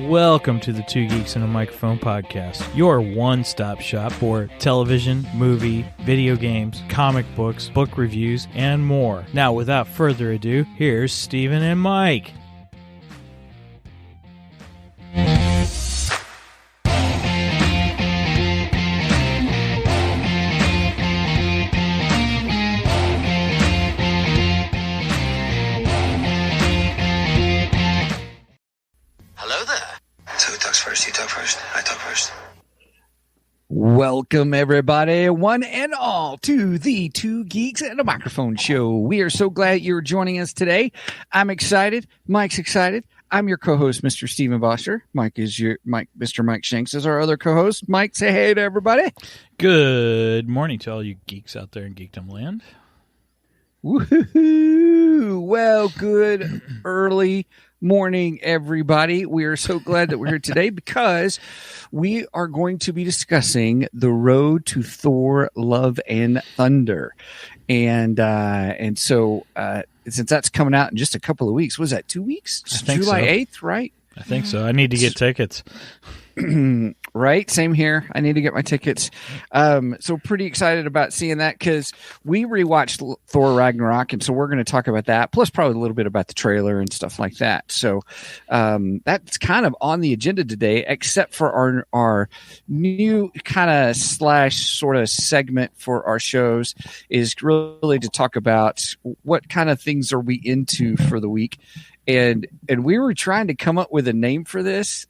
Welcome to the Two Geeks and a Microphone podcast, your one-stop shop for television, movie, video games, comic books, book reviews, and more. Now, without further ado, here's Steven and Mike. Welcome, everybody, one and all, to the Two Geeks and a Microphone show. We are so glad you're joining us today. I'm excited. Mike's excited. I'm your co-host, Mr. Stephen Boster. Mr. Mike Shanks is our other co-host. Mike, say hey to everybody. Good morning to all you geeks out there in Geekdom Land. Woohoo! Well, good early morning, everybody. We are so glad that we're here today because we are going to be discussing the road to Thor Love and Thunder. And so since that's coming out in just a couple of weeks, was that 2 weeks? I think July so. 8th, right? I think so. I need to get tickets. Right, same here. I need to get my tickets. So pretty excited about seeing that because we rewatched Thor Ragnarok, and so we're going to talk about that, plus probably a little bit about the trailer and stuff like that. So that's kind of on the agenda today, except for our new kind of slash sort of segment for our shows is really to talk about what kind of things are we into for the week. And we were trying to come up with a name for this.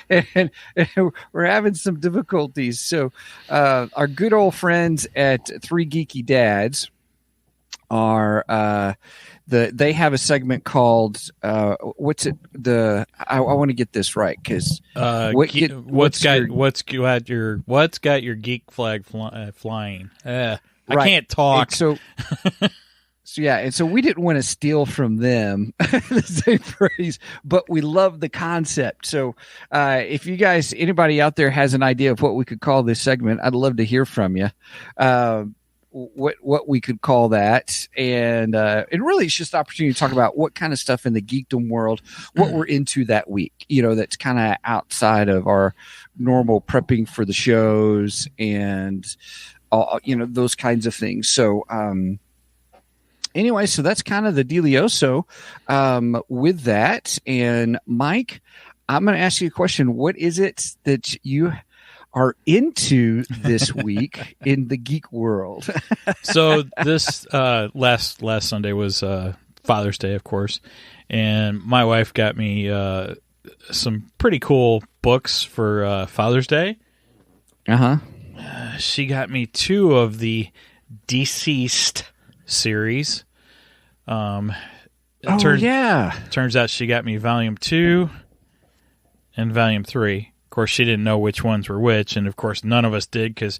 And we're having some difficulties. So our good old friends at Three Geeky Dads are they have a segment called what's it? I want to get this right because what's got your geek flag flying? I can't talk. And so we didn't want to steal from them the same phrase, but we love the concept. So if you guys, anybody out there has an idea of what we could call this segment, I'd love to hear from you. What we could call that. And really it's just an opportunity to talk about what kind of stuff in the geekdom world, what we're into that week, that's kind of outside of our normal prepping for the shows and, those kinds of things. So, anyway, so that's kind of the dealioso with that. And Mike, I'm going to ask you a question. What is it that you are into this week in the geek world? So this last Sunday was Father's Day, of course, and my wife got me some pretty cool books for Father's Day. She got me 2 of the Deceased series. Turns out she got me volume 2 and volume 3. Of course, she didn't know which ones were which, and of course none of us did because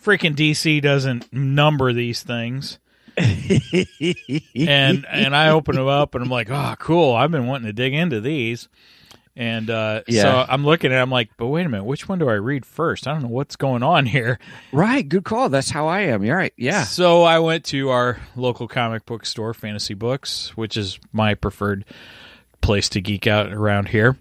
freaking DC doesn't number these things. and I open them up and I'm like, oh, cool, I've been wanting to dig into these. And so I'm looking at it, I'm like, but wait a minute, which one do I read first? I don't know what's going on here. Right, good call. That's how I am. You're right, yeah. So I went to our local comic book store, Fantasy Books, which is my preferred place to geek out around here.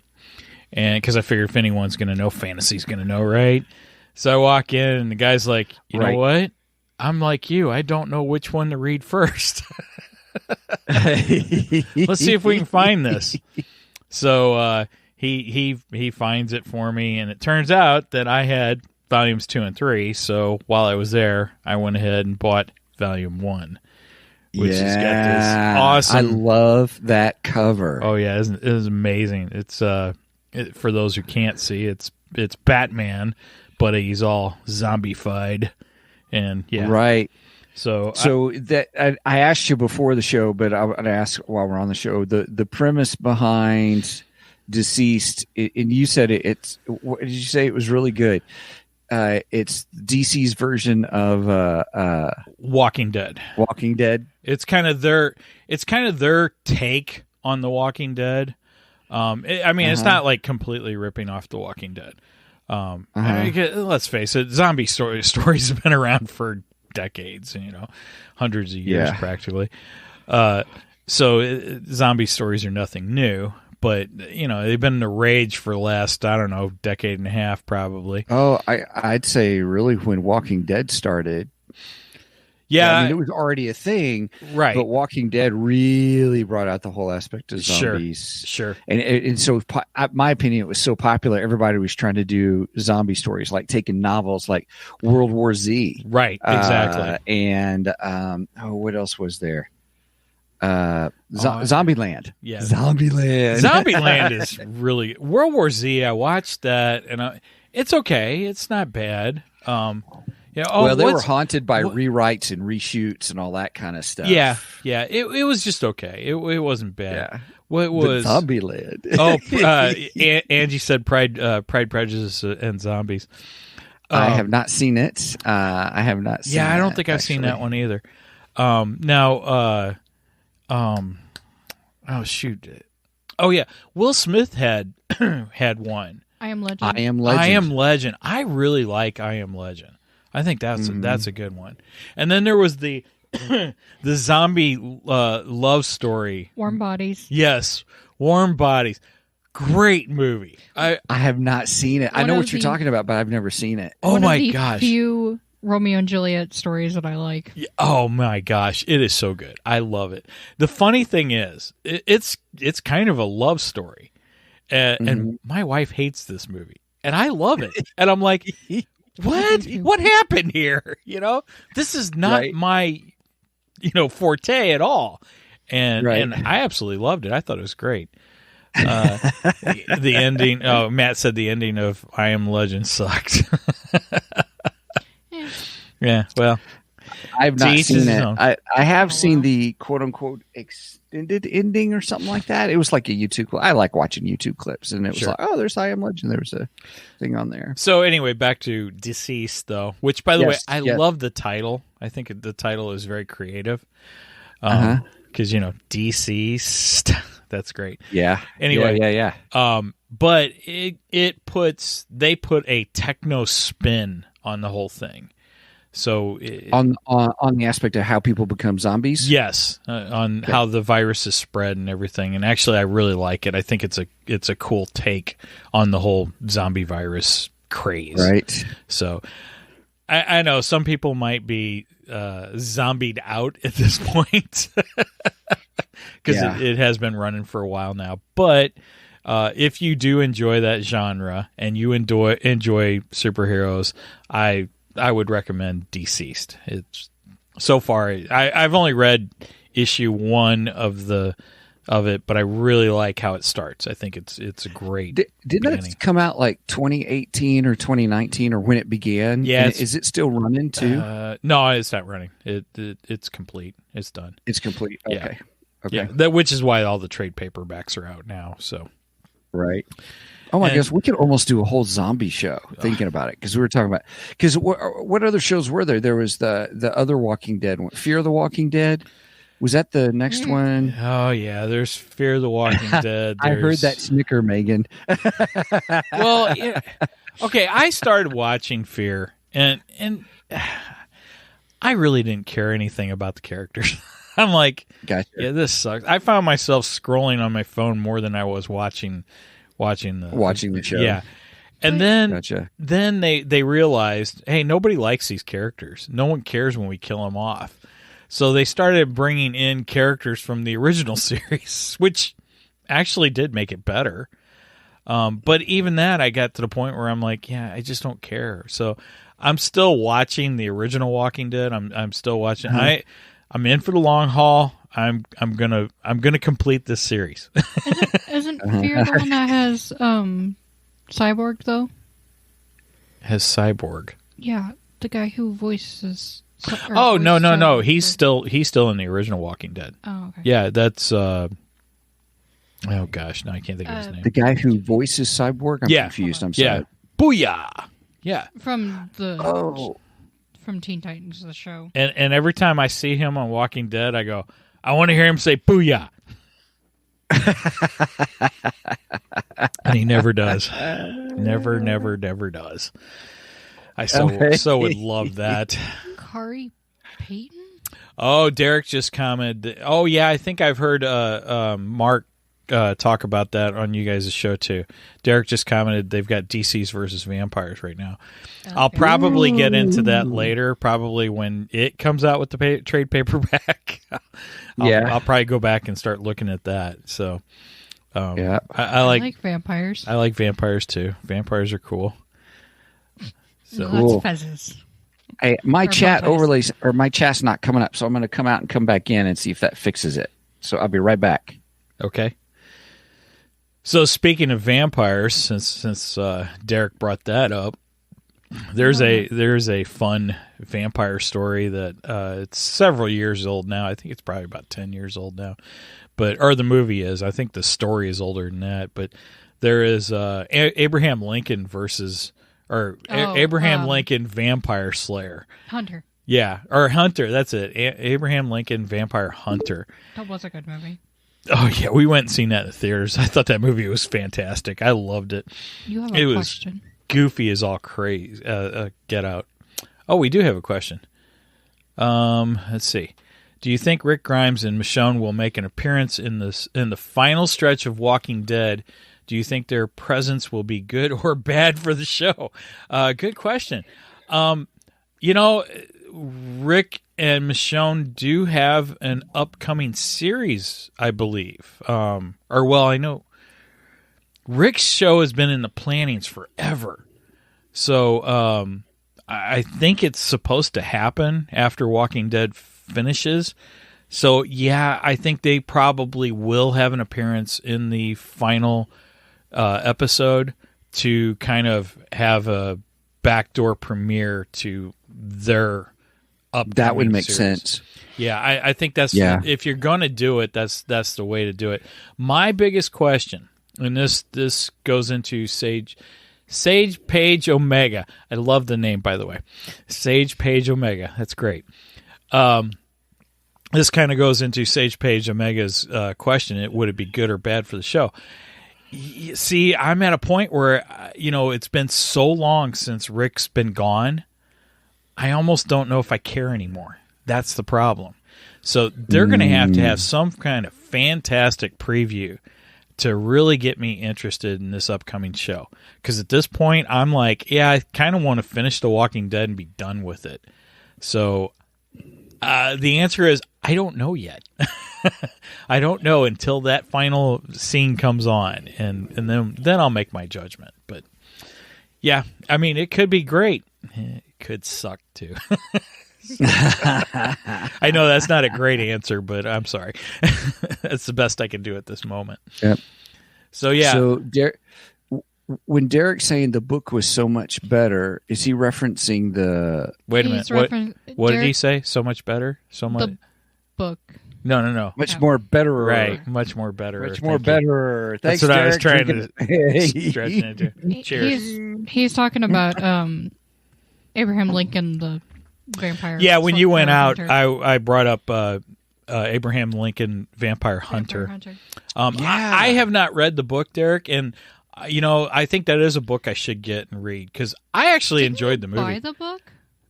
And because I figured if anyone's going to know, fantasy's going to know, right? So I walk in and the guy's like, you know what? I'm like you. I don't know which one to read first. Let's see if we can find this. So he finds it for me, and it turns out that I had volumes 2 and 3. So while I was there, I went ahead and bought volume 1, which has got this awesome. I love that cover. Oh yeah, it is amazing. It's for those who can't see, it's Batman, but he's all zombified, and right. So that I asked you before the show, but I would ask while we're on the show the premise behind Deceased, and you said it's. What did you say? It was really good. It's DC's version of Walking Dead. Walking Dead. It's kind of their take on The Walking Dead. It's not like completely ripping off The Walking Dead. Let's face it, zombie stories have been around for decades, hundreds of years practically. So zombie stories are nothing new, but they've been in a rage for the last, I don't know, decade and a half probably. Oh, I'd say really when Walking Dead started. Yeah, I mean, it was already a thing, right? But Walking Dead really brought out the whole aspect of zombies. Sure. And so, my opinion, it was so popular. Everybody was trying to do zombie stories, like taking novels like World War Z, right? Exactly. And what else was there? Zombieland. Yeah, Zombieland. Zombieland is really World War Z. I watched that, and it's okay. It's not bad. They were haunted by rewrites and reshoots and all that kind of stuff. Yeah. It was just okay. It wasn't bad. Yeah. What was Zombieland? Angie said Pride, Prejudice, and Zombies. I have not seen it. I have not seen I don't think I've seen that one either. Oh shoot. Oh yeah. Will Smith had one. I Am Legend. I Am Legend. I really like I Am Legend. I think that's a good one. And then there was the the zombie love story. Warm Bodies. Yes, Warm Bodies. Great movie. I have not seen it. I know what you're talking about, but I've never seen it. Oh my gosh. Few Romeo and Juliet stories that I like. Oh my gosh, it is so good. I love it. The funny thing is, it's kind of a love story. And my wife hates this movie, and I love it. And I'm like, what happened here? This is not my, forte at all. And I absolutely loved it. I thought it was great. The ending. Oh, Matt said the ending of I Am Legend sucked. Yeah. Well, I've not seen it. I have seen the quote unquote extended ending or something like that. It was like a YouTube clip. I like watching YouTube clips, and it was like, oh, there's I Am Legend. There was a thing on there. So anyway, back to Deceased though, which by the way, I love the title. I think the title is very creative. Because Deceased. That's great. Yeah. Anyway. Yeah. But they put a techno spin on the whole thing. So on the aspect of how people become zombies. Yes, on how the virus is spread and everything. And actually, I really like it. I think it's a cool take on the whole zombie virus craze. Right. So I know some people might be zombied out at this point because it has been running for a while now. But if you do enjoy that genre and you enjoy superheroes, I would recommend Deceased. It's so far I've only read issue 1 of it, but I really like how it starts. I think it's a great. Didn't that come out like 2018 or 2019 or when it began? Yeah, is it still running too? No, it's not running. It's complete. It's done. It's complete. Okay. Yeah, which is why all the trade paperbacks are out now. So right. Oh my gosh, we could almost do a whole zombie show thinking about it, because we were talking about what other shows were there? There was the other Walking Dead one, Fear of the Walking Dead. Was that the next one? Oh yeah, there's Fear of the Walking Dead. I heard that snicker, Megan. Well, okay, I started watching Fear, and I really didn't care anything about the characters. I'm like, gotcha. Yeah, this sucks. I found myself scrolling on my phone more than I was watching the show. Yeah. And then they realized, hey, nobody likes these characters. No one cares when we kill them off. So they started bringing in characters from the original series, which actually did make it better. But even that, I got to the point where I'm like, yeah, I just don't care. So I'm still watching the original Walking Dead. I'm still watching. I'm in for the long haul. I'm gonna complete this series. Isn't Fear the one that has Cyborg though? Has Cyborg? Yeah, the guy who voices. No. He's still in the original Walking Dead. Oh, okay. Yeah, that's. Oh gosh, no, I can't think of his name. The guy who voices Cyborg. I'm confused. I'm sorry. Yeah, Booyah. Yeah. From Teen Titans, the show. And every time I see him on Walking Dead, I go, I want to hear him say Booyah. And he never does. Never does. I so would love that. Kari Payton? Oh, Derek just commented. Oh, yeah, I think I've heard Mark talk about that on you guys' show too. Derek just commented they've got DC's versus vampires right now. Okay. I'll probably get into that later, probably when it comes out with the trade paperback. I'll probably go back and start looking at that. So, I like vampires. I like vampires too. Vampires are cool. So cool. Fezzes. Hey, my chat overlays or my chat's not coming up, so I'm going to come out and come back in and see if that fixes it. So I'll be right back. Okay. So speaking of vampires, since Derek brought that up, there's a fun vampire story that it's several years old now. I think it's probably about 10 years old now, or the movie is. I think the story is older than that. But there is Abraham Lincoln versus Abraham Lincoln Vampire Slayer. Hunter. Yeah, or Hunter. That's it. Abraham Lincoln Vampire Hunter. That was a good movie. Oh, yeah. We went and seen that in the theaters. I thought that movie was fantastic. I loved it. You have a question. Was goofy as all crazy. Get Out. Oh, we do have a question. Let's see. Do you think Rick Grimes and Michonne will make an appearance in the final stretch of Walking Dead? Do you think their presence will be good or bad for the show? Good question. Rick and Michonne do have an upcoming series, I believe. I know Rick's show has been in the plannings forever. So I think it's supposed to happen after Walking Dead finishes. So, yeah, I think they probably will have an appearance in the final episode to kind of have a backdoor premiere to their upcoming That would make series. sense. Yeah, I think that's if you're going to do it, that's the way to do it. My biggest question, and this goes into Sage Page Omega. I love the name, by the way. Sage Page Omega. That's great. This kind of goes into Sage Page Omega's question. Would it be good or bad for the show? See, I'm at a point where, it's been so long since Rick's been gone. I almost don't know if I care anymore. That's the problem. So they're going to have some kind of fantastic preview to really get me interested in this upcoming show. Because at this point, I'm like, I kind of want to finish The Walking Dead and be done with it. So the answer is, I don't know yet. I don't know until that final scene comes on, and then I'll make my judgment. But yeah, I mean, it could be great. It could suck too. I know that's not a great answer, but I'm sorry. That's the best I can do at this moment. Yep. So yeah. So when Derek's saying the book was so much better, is he referencing the? Wait a minute. What did he say? So much better. So much. The book. No. Much more better. Right. Much more better. Much more better. Thanks, that's what Derek. I was trying to stretch into. Cheers. He's talking about Abraham Lincoln, the vampire. Yeah, when you went out, Hunter. I brought up Abraham Lincoln Vampire Hunter. I have not read the book, Derek, and I think that is a book I should get and read because I actually enjoyed the movie. Buy the book?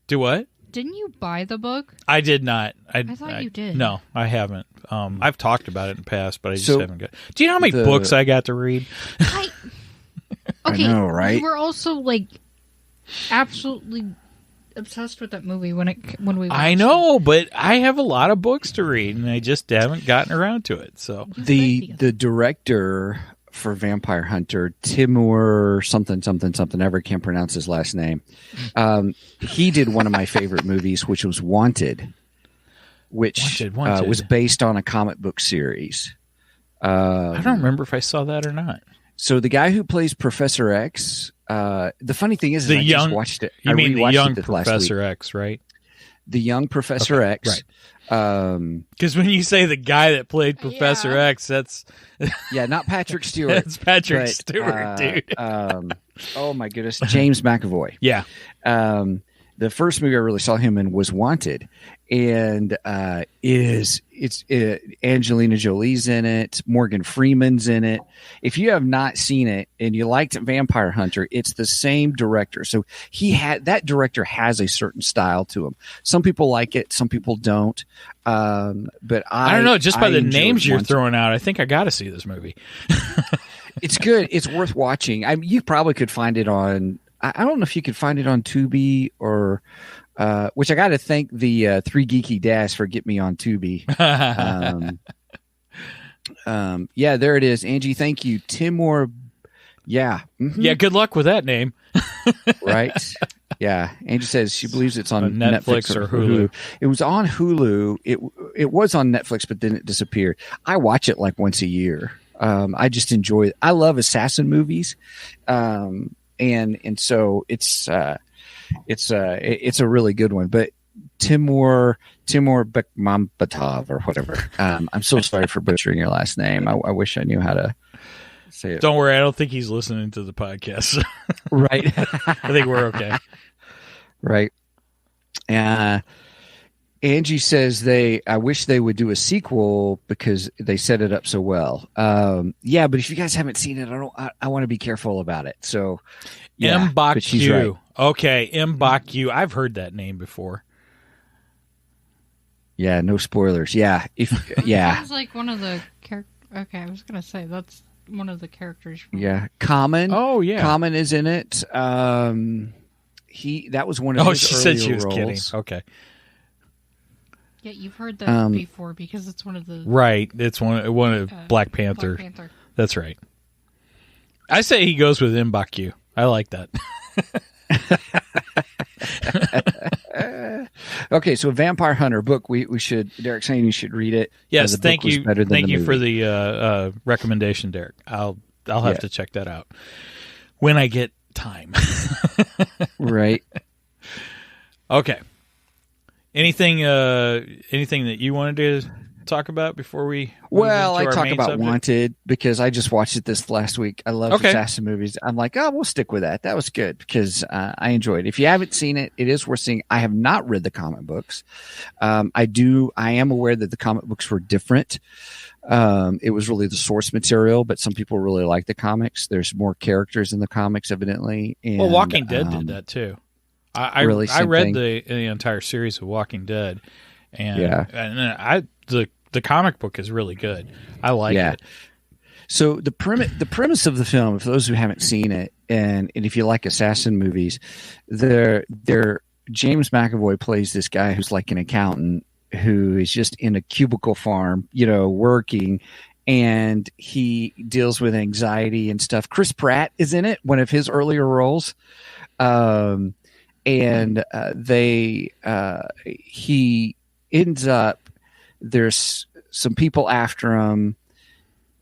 Do what? Didn't you buy the book? I did not. I thought you did. No, I haven't. I've talked about it in the past, but I just haven't got. Do you know how many books I got to read? Okay, I know, right? You were also absolutely obsessed with that movie when we watched I know, but I have a lot of books to read, and I just haven't gotten around to it. So the director for Vampire Hunter, Timur something, ever can't pronounce his last name. He did one of my favorite movies, which was Wanted, which Wanted. was based on a comic book series. I don't remember if I saw that or not. So the guy who plays Professor X, the funny thing is I just watched it. You mean the young Professor Professor X, right? The young Professor X. Right. Because when you say the guy that played Professor X, that's not Patrick Stewart. That's Patrick Stewart, dude. Oh my goodness, James McAvoy. Yeah. The first movie I really saw him in was Wanted, and it it's Angelina Jolie's in it. Morgan Freeman's in it. If you have not seen it and you liked Vampire Hunter, it's the same director. So that director has a certain style to him. Some people like it, some people don't. But I don't know. Just by the names you're throwing out, I think I got to see this movie. It's good. It's worth watching. You probably could find it on. I don't know if you could find it on Tubi or. Which I got to thank the 3 Geeky Dash for getting me on Tubi. Yeah, there it is. Angie, thank you. Timur. Yeah. Mm-hmm. Yeah, good luck with that name. Right. Yeah. Angie says she believes it's on Netflix or Hulu. It was on Hulu. It was on Netflix, but then it disappeared. I watch it like once a year. I just enjoy it. I love assassin movies. And so it's a really good one. But Timur Bekmambetov or whatever. I'm so sorry for butchering your last name. I wish I knew how to say it. Don't worry, I don't think he's listening to the podcast. Right. I think we're okay. Right. Angie says I wish they would do a sequel because they set it up so well. Yeah, but if you guys haven't seen it, I want to be careful about it. So yeah, Mbakyu. Right. Okay, Mbakyu. I've heard that name before. Yeah, no spoilers. Yeah. Sounds like one of the characters. Okay, I was going to say that's one of the characters. Yeah. Common. Oh, yeah. Common is in it. That was one of his she said she was roles. kidding. Okay. Yeah, you've heard that before because it's one of the... Right. It's one of Black Panther. Black Panther. That's right. I say he goes with Mbakyu. I like that. Okay, so Vampire Hunter book. We should. Derek's saying you should read it. Yes, thank you. Thank you movie. for the recommendation, Derek. I'll have to check that out when I get time. Right. Okay. Anything that you wanted to talk about before we? Well, I talk about subject? Wanted because I just watched it this last week. I love assassin movies. I'm like, we'll stick with that. That was good because I enjoyed it. If you haven't seen it, it is worth seeing. I have not read the comic books. I am aware that the comic books were different. It was really the source material, but some people really like the comics. There's more characters in the comics, evidently. And, well, Walking Dead did that too. I read the entire series of Walking Dead, and the comic book is really good. I like it. So the premise of the film, for those who haven't seen it, and if you like assassin movies, James McAvoy plays this guy who's like an accountant who is just in a cubicle farm, working, and he deals with anxiety and stuff. Chris Pratt is in it, one of his earlier roles. He ends up, there's some people after him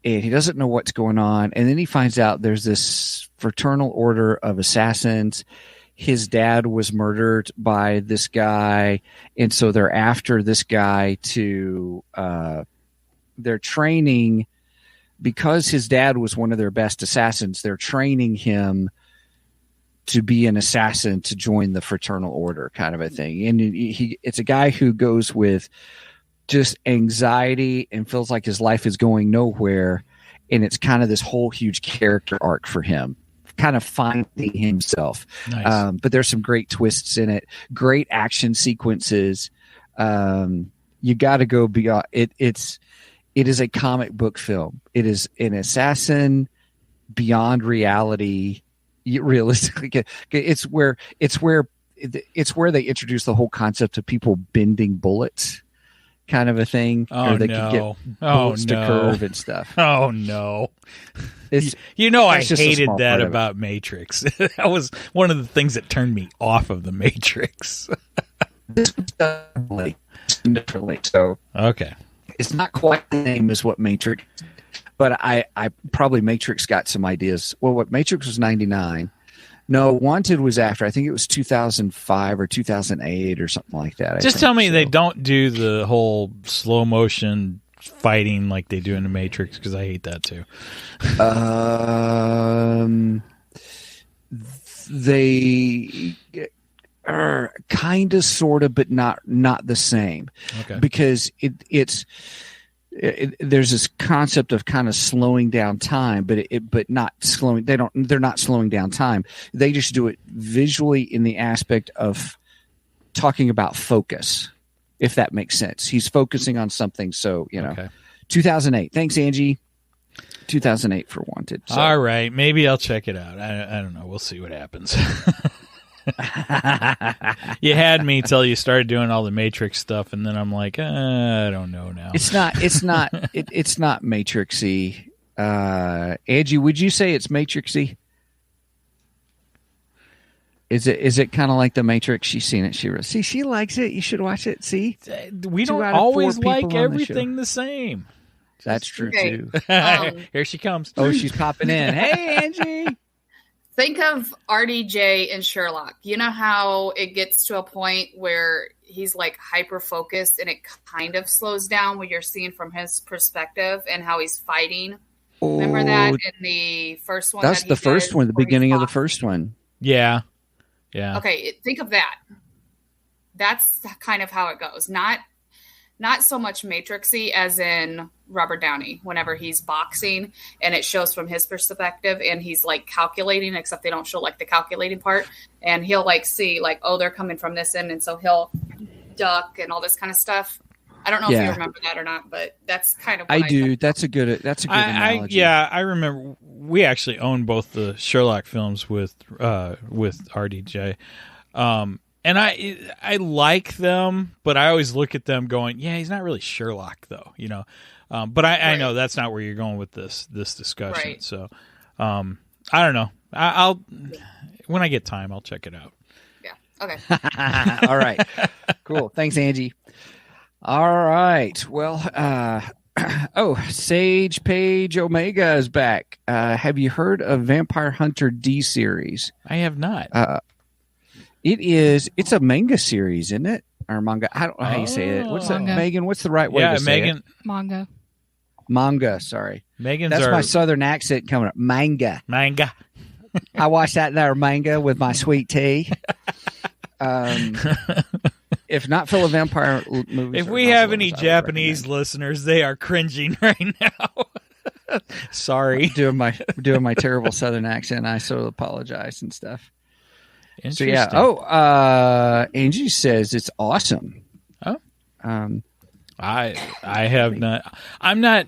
and he doesn't know what's going on. And then he finds out there's this fraternal order of assassins. His dad was murdered by this guy. And so they're after this guy they're training because his dad was one of their best assassins. They're training him to be an assassin to join the fraternal order kind of a thing. And it's a guy who goes with just anxiety and feels like his life is going nowhere. And it's kind of this whole huge character arc for him, kind of finding himself. Nice. But there's some great twists in it, great action sequences. You got to go beyond it. It is a comic book film. It is an assassin beyond reality. Realistically, it's where they introduce the whole concept of people bending bullets, kind of a thing. Oh, they no. could get bullets to curve and stuff. Oh no! I hated that about Matrix. That was one of the things that turned me off of the Matrix. This was done differently, so okay, it's not quite the same as what Matrix. But I probably Matrix got some ideas. Well, what Matrix was 99. No, Wanted was after. I think it was 2005 or 2008 or something like that. Just tell me they don't do the whole slow motion fighting like they do in the Matrix because I hate that too. kind of, sort of, but not the same. Okay. Because there's this concept of kind of slowing down time, but not slowing. They're not slowing down time. They just do it visually in the aspect of talking about focus, if that makes sense. He's focusing on something. So, Okay. 2008. Thanks, Angie. 2008 for Wanted. So. All right. Maybe I'll check it out. I don't know. We'll see what happens. You had me till you started doing all the Matrix stuff, and then I'm like, I don't know now. It's not Matrixy. Angie, would you say it's Matrixy? Is it kind of like the Matrix? She's seen it. She likes it. You should watch it. See, we don't always like everything the same. That's true Okay. too. Here she comes. Oh, she's popping in. Hey, Angie. Think of RDJ and Sherlock. You know how it gets to a point where he's like hyper focused and it kind of slows down when you're seeing from his perspective and how he's fighting. Remember that in the first one? That's the first one, the beginning of the first one. Yeah. Yeah. Okay, think of that. That's kind of how it goes. Not so much Matrixy as in Robert Downey whenever he's boxing and it shows from his perspective and he's like calculating, except they don't show like the calculating part, and he'll like see like, oh, they're coming from this end, and so he'll duck and all this kind of stuff. I don't know if you remember that or not, but that's kind of what I do. That's a good analogy. I remember we actually own both the Sherlock films with RDJ. And I like them, but I always look at them going, yeah, he's not really Sherlock though, But I know that's not where you're going with this discussion. Right. So I don't know. I'll when I get time, I'll check it out. Yeah. Okay. All right. Cool. Thanks, Angie. All right. Well, Sage Page Omega is back. Have you heard of Vampire Hunter D series? I have not. It's a manga series, isn't it? Or manga. I don't know how you say it. What's that, Manga. Megan? What's the right way to say Megan. it? Manga. Manga, sorry. Megan's That's my southern accent coming up. Manga. I watched that there manga with my sweet tea. If not full of vampire movies. If we have any Japanese listeners, they are cringing right now. Sorry. doing my terrible southern accent. I so apologize and stuff. So yeah. Angie says it's awesome. Oh. I have not. I'm not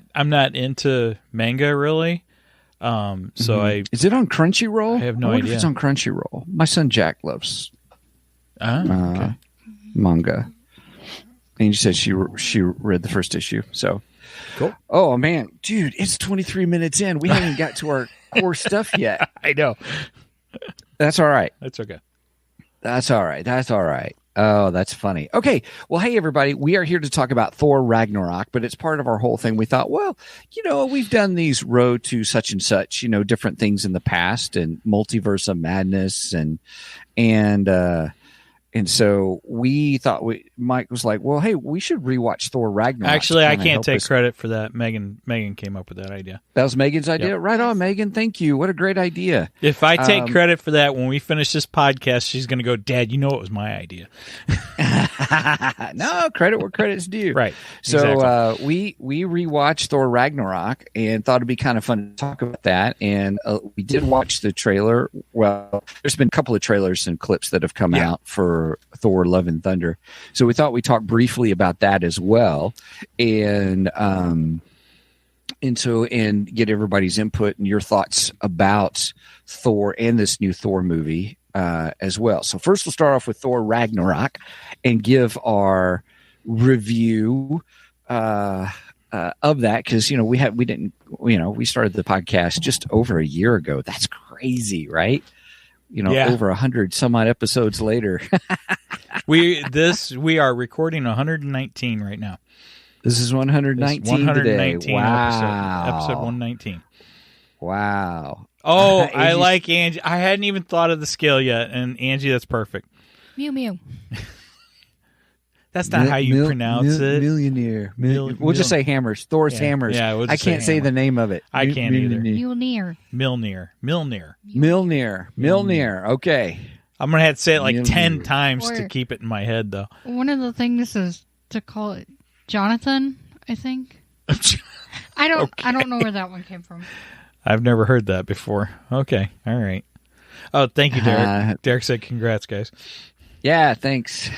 into manga really. So is it on Crunchyroll? I have no idea. idea. If it's on Crunchyroll. My son Jack loves okay. Manga. Angie said she read the first issue. So cool. Oh man, dude, it's 23 minutes in. We haven't got to our core stuff yet. I know. That's all right. That's okay. That's all right. Oh, that's funny. Okay. Well, hey, everybody. We are here to talk about Thor Ragnarok, but it's part of our whole thing. We thought, well, we've done these road to such and such, different things in the past and multiverse of madness and so we thought Mike was like, well, hey, we should rewatch Thor Ragnarok. Actually, I can't take credit for that. Megan came up with that idea. That was Megan's idea? Yep. Right on, Megan. Thank you. What a great idea. If I take credit for that, when we finish this podcast, she's going to go, Dad, it was my idea. No, credit where credit's due. Right. So exactly. We rewatched Thor Ragnarok and thought it'd be kind of fun to talk about that. And we did watch the trailer. Well, there's been a couple of trailers and clips that have come out for Thor Love and Thunder. So we thought we'd talk briefly about that as well. And get everybody's input and your thoughts about Thor and this new Thor movie as well. So first we'll start off with Thor Ragnarok and give our review of that because we started the podcast just over a year ago. That's crazy, right? Over 100 some odd episodes later. we are recording 119 right now. This is 119 today. Wow. Episode 119. Wow. Oh, I like Angie. I hadn't even thought of the scale yet, and Angie, that's perfect. Mew mew. That's not how you pronounce it. Millionaire. We'll just say hammers. Thor's hammers. Yeah, we'll I can't say the name of it. I can't either. Milnor. Milnor. Okay. I'm going to have to say it like 10 Milnor. times to Or- keep it in my head, though. One of the things is to call it Jonathan, I think. I don't know where that one came from. I've never heard that before. Okay. All right. Oh, thank you, Derek. Derek said congrats, guys. Yeah, thanks.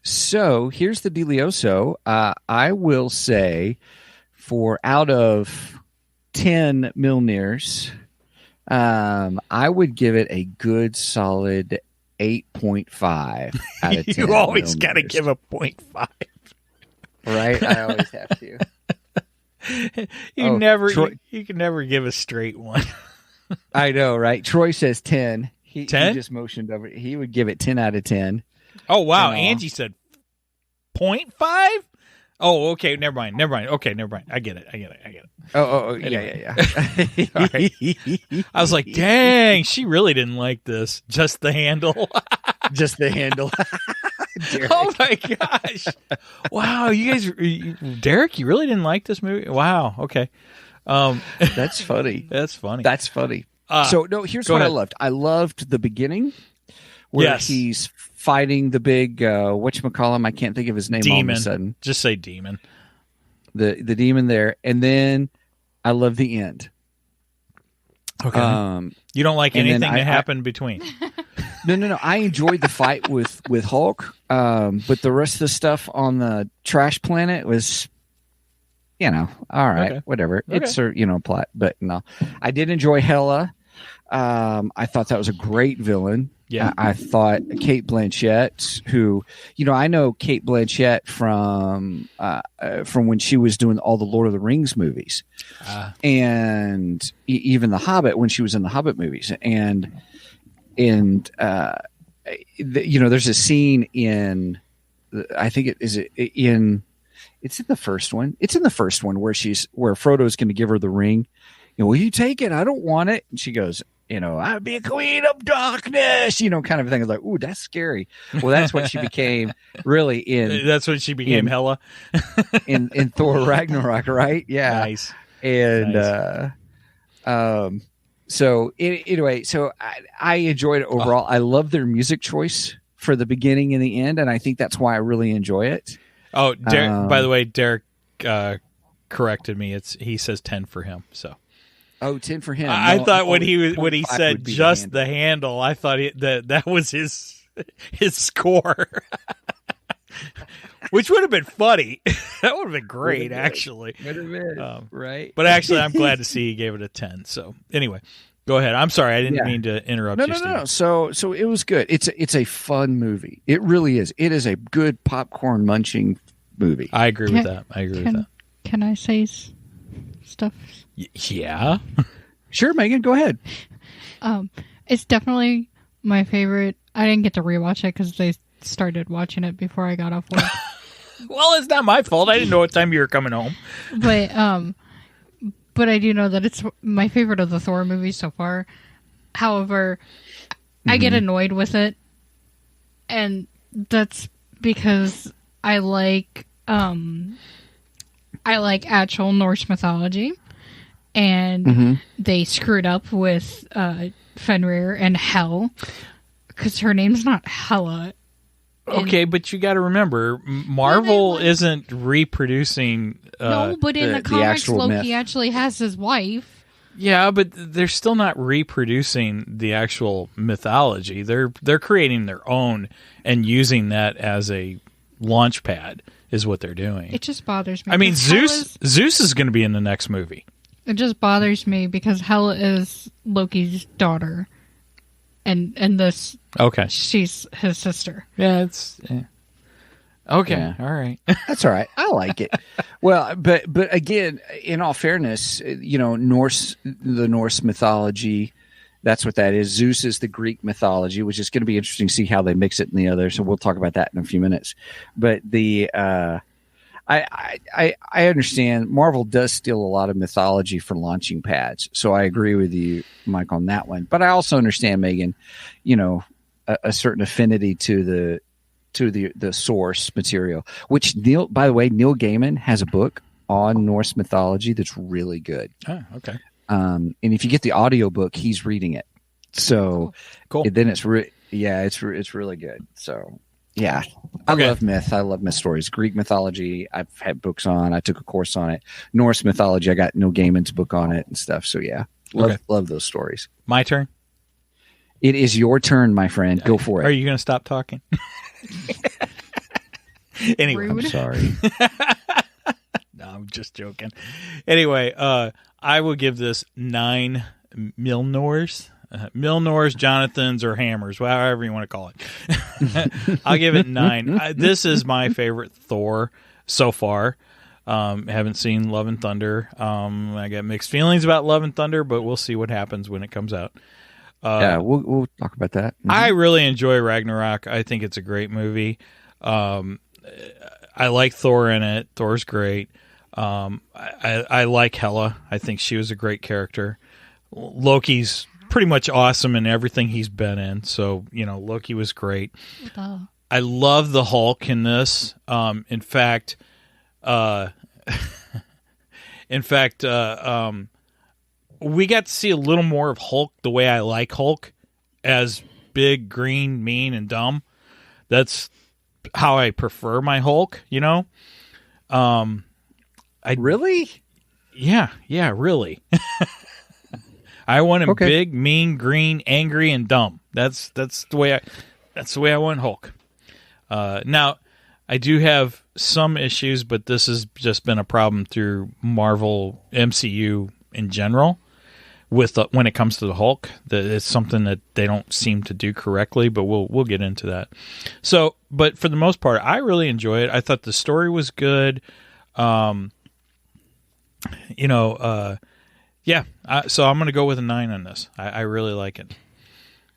So here's the dealioso. I will say for out of 10 Milnors, I would give it a good solid 8.5 out of 10. You always Milnors. got to give a 0.5. Right? I always have to. You can never give a straight one. I know, right? Troy says 10. He 10? just motioned over. He would give it 10 out of 10. Oh, wow. And, Angie said 0.5? Oh, okay. Never mind. Okay, never mind. I get it. Oh, Anyway. yeah. All right. I was like, dang, she really didn't like this. Just the handle. Just the handle. Derek. Oh, my gosh. Wow. You guys, Derek, you really didn't like this movie? Wow. Okay. That's funny. That's funny. That's funny. No, here's go what ahead. I loved. I loved the beginning where Yes. he's fighting the big whatchamacallum. I can't think of his name all of Demon. a sudden. Just say demon. The demon there. And then I love the end. Okay. You don't like and then anything I- that happened between. No. I enjoyed the fight with Hulk, but the rest of the stuff on the trash planet was, all right, Okay. whatever. Okay. It's a plot, but no, I did enjoy Hela. I thought that was a great villain. Yeah. I thought Kate Blanchett, who, I know Kate Blanchett from when she was doing all the Lord of the Rings movies, and even The Hobbit when she was in the Hobbit movies, and there's a scene in, I think it's in the first one. It's in the first one where Frodo's going to give her the ring. Will you take it? I don't want it. And she goes, I'd be a queen of darkness, kind of thing. It's like, ooh, that's scary. Well, that's what she became really That's when she became Hela. in Thor Ragnarok, right? Yeah. Nice. And Nice. so I enjoyed it overall. I love their music choice for the beginning and the end, and I think that's why I really enjoy it. Oh, Derek, by the way, Derek corrected me. He says 10 for him. So 10 for him. I thought when he 0.5 said would be just the handle, I thought that was his score. Which would have been funny. That would have been great, actually. Would have been, right? But actually, I'm glad to see he gave it a 10. So anyway, go ahead. I'm sorry, I didn't mean to interrupt you. No. So it was good. It's a fun movie. It really is. It is a good popcorn munching movie. I agree with that. Can I say stuff? Yeah. Sure, Megan, go ahead. It's definitely my favorite. I didn't get to rewatch it because they started watching it before I got off work. Well, it's not my fault. I didn't know what time you were coming home. But I do know that it's my favorite of the Thor movies so far. However, I get annoyed with it, and that's because I like actual Norse mythology, and they screwed up with Fenrir and Hel because her name's not Hela. Okay, but you got to remember, Marvel isn't reproducing. No, but in the comics, actual Loki myth. actually has his wife. Yeah, but they're still not reproducing the actual mythology. They're creating their own and using that as a launch pad is what they're doing. It just bothers me. I mean, because Zeus is going to be in the next movie. It just bothers me because Hela is Loki's daughter, and this Okay. she's his sister. Yeah, it's okay. Yeah. All right. That's all right. I like it. Well, but again, in all fairness, the Norse mythology, that's what that is. Zeus is the Greek mythology, which is going to be interesting to see how they mix it in the other. So we'll talk about that in a few minutes. But I understand Marvel does steal a lot of mythology for launching pads. So I agree with you, Mike, on that one. But I also understand, Megan, a certain affinity to the source material, which by the way, Neil Gaiman has a book on Norse mythology that's really good. Oh, okay. And if you get the audiobook, he's reading it. So Cool. then it's Yeah, it's really good. So yeah, I Okay. love myth. I love myth stories. Greek mythology, I've had books on. I took a course on it. Norse mythology, I got Neil Gaiman's book on it and stuff. So yeah, love those stories. My turn. It is your turn, my friend. Go for Are it. you going to stop talking? Anyway, Rude. I'm sorry. no, I'm just joking. Anyway, I will give this 9 Milnors. Milnors, Jonathans, or Hammers, however you want to call it. I'll give it 9. This is my favorite Thor so far. Haven't seen Love and Thunder. I got mixed feelings about Love and Thunder, but we'll see what happens when it comes out. Yeah, we'll talk about that. I really enjoy Ragnarok. I think it's a great movie. I like Thor in it. Thor's great. I like Hela. I think she was a great character. Loki's pretty much awesome in everything he's been in. So, Loki was great. I love the Hulk in this. In fact, we got to see a little more of Hulk the way I like Hulk, as big, green, mean, and dumb. That's how I prefer my Hulk, Really? Yeah, really. I want him Okay. big, mean, green, angry, and dumb. That's the way I want Hulk. Now, I do have some issues, but this has just been a problem through Marvel MCU in general. When it comes to the Hulk, that it's something that they don't seem to do correctly, but we'll get into that. So, but for the most part, I really enjoy it. I thought the story was good. Yeah. So I'm going to go with a 9 on this. I really like it.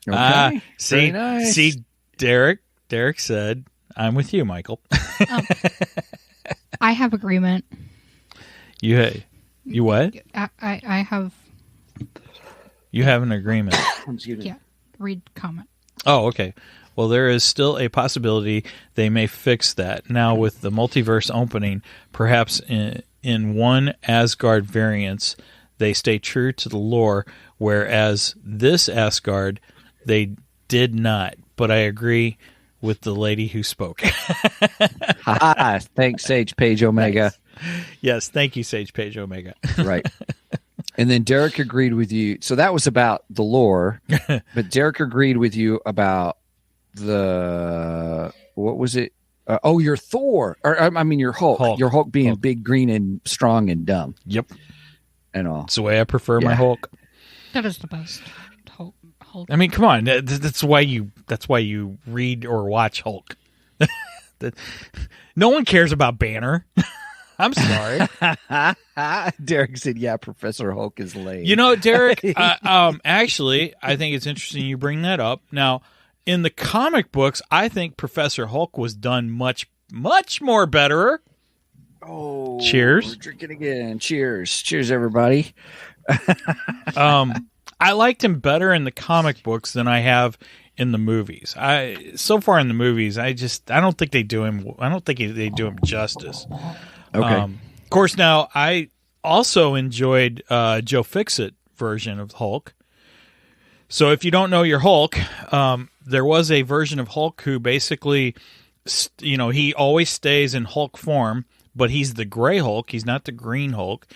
Okay. See, Very nice. see, Derek said, "I'm with you, Michael." I have agreement. You what? I have, You have an agreement. Excuse me. yeah, read comment. Oh, okay. Well, there is still a possibility they may fix that. Now, with the multiverse opening, perhaps in one Asgard variance, they stay true to the lore, whereas this Asgard, they did not. But I agree with the lady who spoke. Thanks, Sage Page Omega. Yes, thank you, Sage Page Omega. Right. And then Derek agreed with you. So that was about the lore, but Derek agreed with you about what was it? Your Thor, or I mean your Hulk. Your Hulk being big, green, and strong and dumb. Yep. And all. That's the way I prefer my Hulk. That is the best Hulk. I mean, come on. That's why you read or watch Hulk. No one cares about Banner. I'm sorry. Derek said, "Yeah, Professor Hulk is lame." Derek, actually, I think it's interesting you bring that up. Now, in the comic books, I think Professor Hulk was done much, much more better. Oh, cheers. We're drinking again. Cheers, everybody. I liked him better in the comic books than I have in the movies. So far in the movies, I don't think they do him. I don't think they do him justice. Okay. Of course, now I also enjoyed Joe Fixit version of Hulk. So if you don't know your Hulk, there was a version of Hulk who basically, he always stays in Hulk form, but he's the gray Hulk. He's not the green Hulk.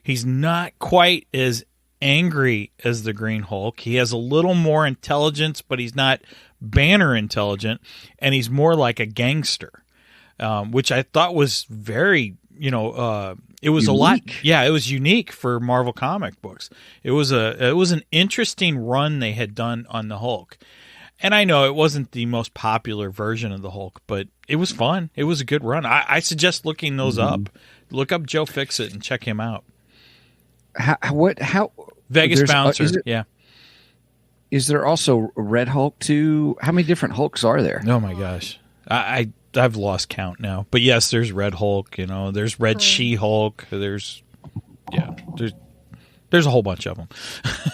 He's not quite as angry as the Green Hulk. He has a little more intelligence, but he's not Banner intelligent, and he's more like a gangster, which I thought was very, it was unique. A lot. Yeah, it was unique for Marvel comic books. It was an interesting run they had done on the Hulk. And I know it wasn't the most popular version of the Hulk, but it was fun. It was a good run. I suggest looking those up. Look up Joe Fixit and check him out. How Vegas Bouncer. Is there also Red Hulk too? How many different Hulks are there? Oh my gosh, I've lost count now. But yes, there's Red Hulk. There's Red She-Hulk. There's a whole bunch of them.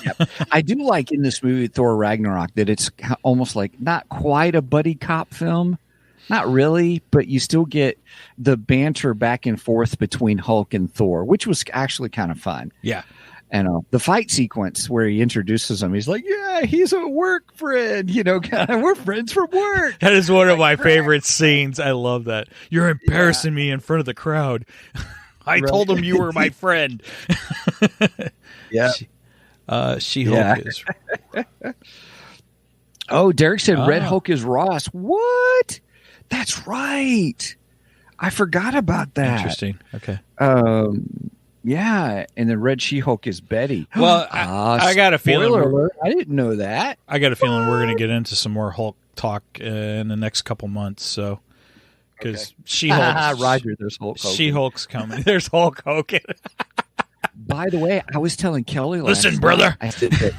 Yep. I do like in this movie Thor Ragnarok that it's almost like not quite a buddy cop film. Not really, but you still get the banter back and forth between Hulk and Thor, which was actually kind of fun. Yeah. And the fight sequence where he introduces him, he's like, "Yeah, he's a work friend. Kind of, we're friends from work." That is one of my favorite scenes. I love that. You're embarrassing me in front of the crowd. I told him you were my friend. Yeah. She-Hulk is. Oh, Derek said Red Hulk is Ross. What? That's right. I forgot about that. Interesting. Okay. Yeah, and then Red She-Hulk is Betty. Well, I got a feeling. Spoiler alert, I didn't know that. I got a feeling we're going to get into some more Hulk talk in the next couple months. So, because She-Hulk, Roger, there's Hulk Hogan. She-Hulk's coming. There's Hulk Hogan. By the way, I was telling Kelly last Listen, brother. I said that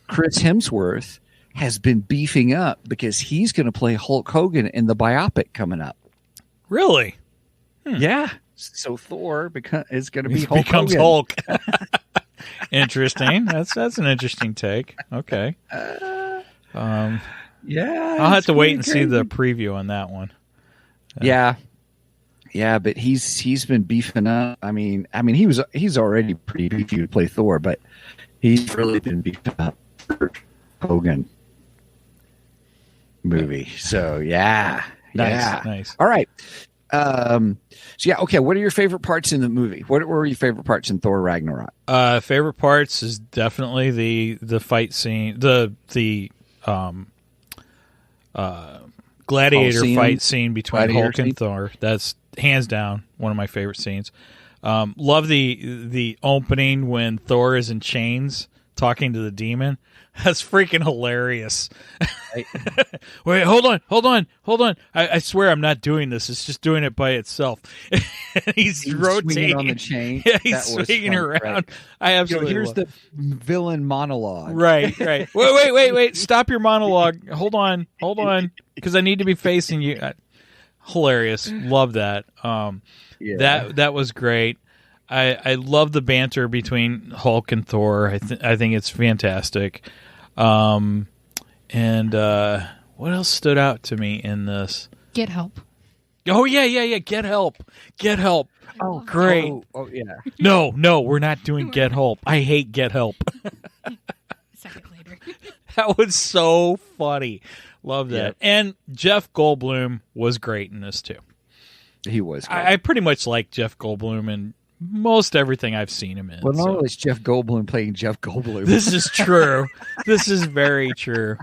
Chris Hemsworth has been beefing up because he's going to play Hulk Hogan in the biopic coming up. Really? Yeah. So Thor is going to be Hulk becomes Hogan. Hulk. Interesting. That's an interesting take. Okay. Yeah. I'll have to wait and see the preview on that one. Yeah. Yeah, but he's been beefing up. I mean he's already pretty beefy to play Thor, but he's really been beefing up for Hogan movie. So yeah. Nice. All right. So yeah, okay. What are your favorite parts in the movie? What were your favorite parts in Thor Ragnarok? Favorite parts is definitely the fight scene, the gladiator Coliseum. fight scene between Gladiator Hulk scene. and Thor. That's hands down one of my favorite scenes. Love the opening when Thor is in chains talking to the demon. That's freaking hilarious. Wait, hold on. I swear I'm not doing this. It's just doing it by itself. he's rotating swinging on the chain. Yeah, he's swinging around. Right. I absolutely here's love the villain monologue. Right. Wait. Stop your monologue. Hold on. Because I need to be facing you. Hilarious. Love that. That was great. I love the banter between Hulk and Thor. I think it's fantastic. And what else stood out to me in this? Get help. Oh yeah. Get help. Oh, great. Oh yeah. No, we're not doing Get Help. I hate Get Help. Second later. That was so funny. Love that. Yep. And Jeff Goldblum was great in this too. He was. I pretty much like Jeff Goldblum in most everything I've seen him in. Well, not only is Jeff Goldblum playing Jeff Goldblum. This is true. This is very true.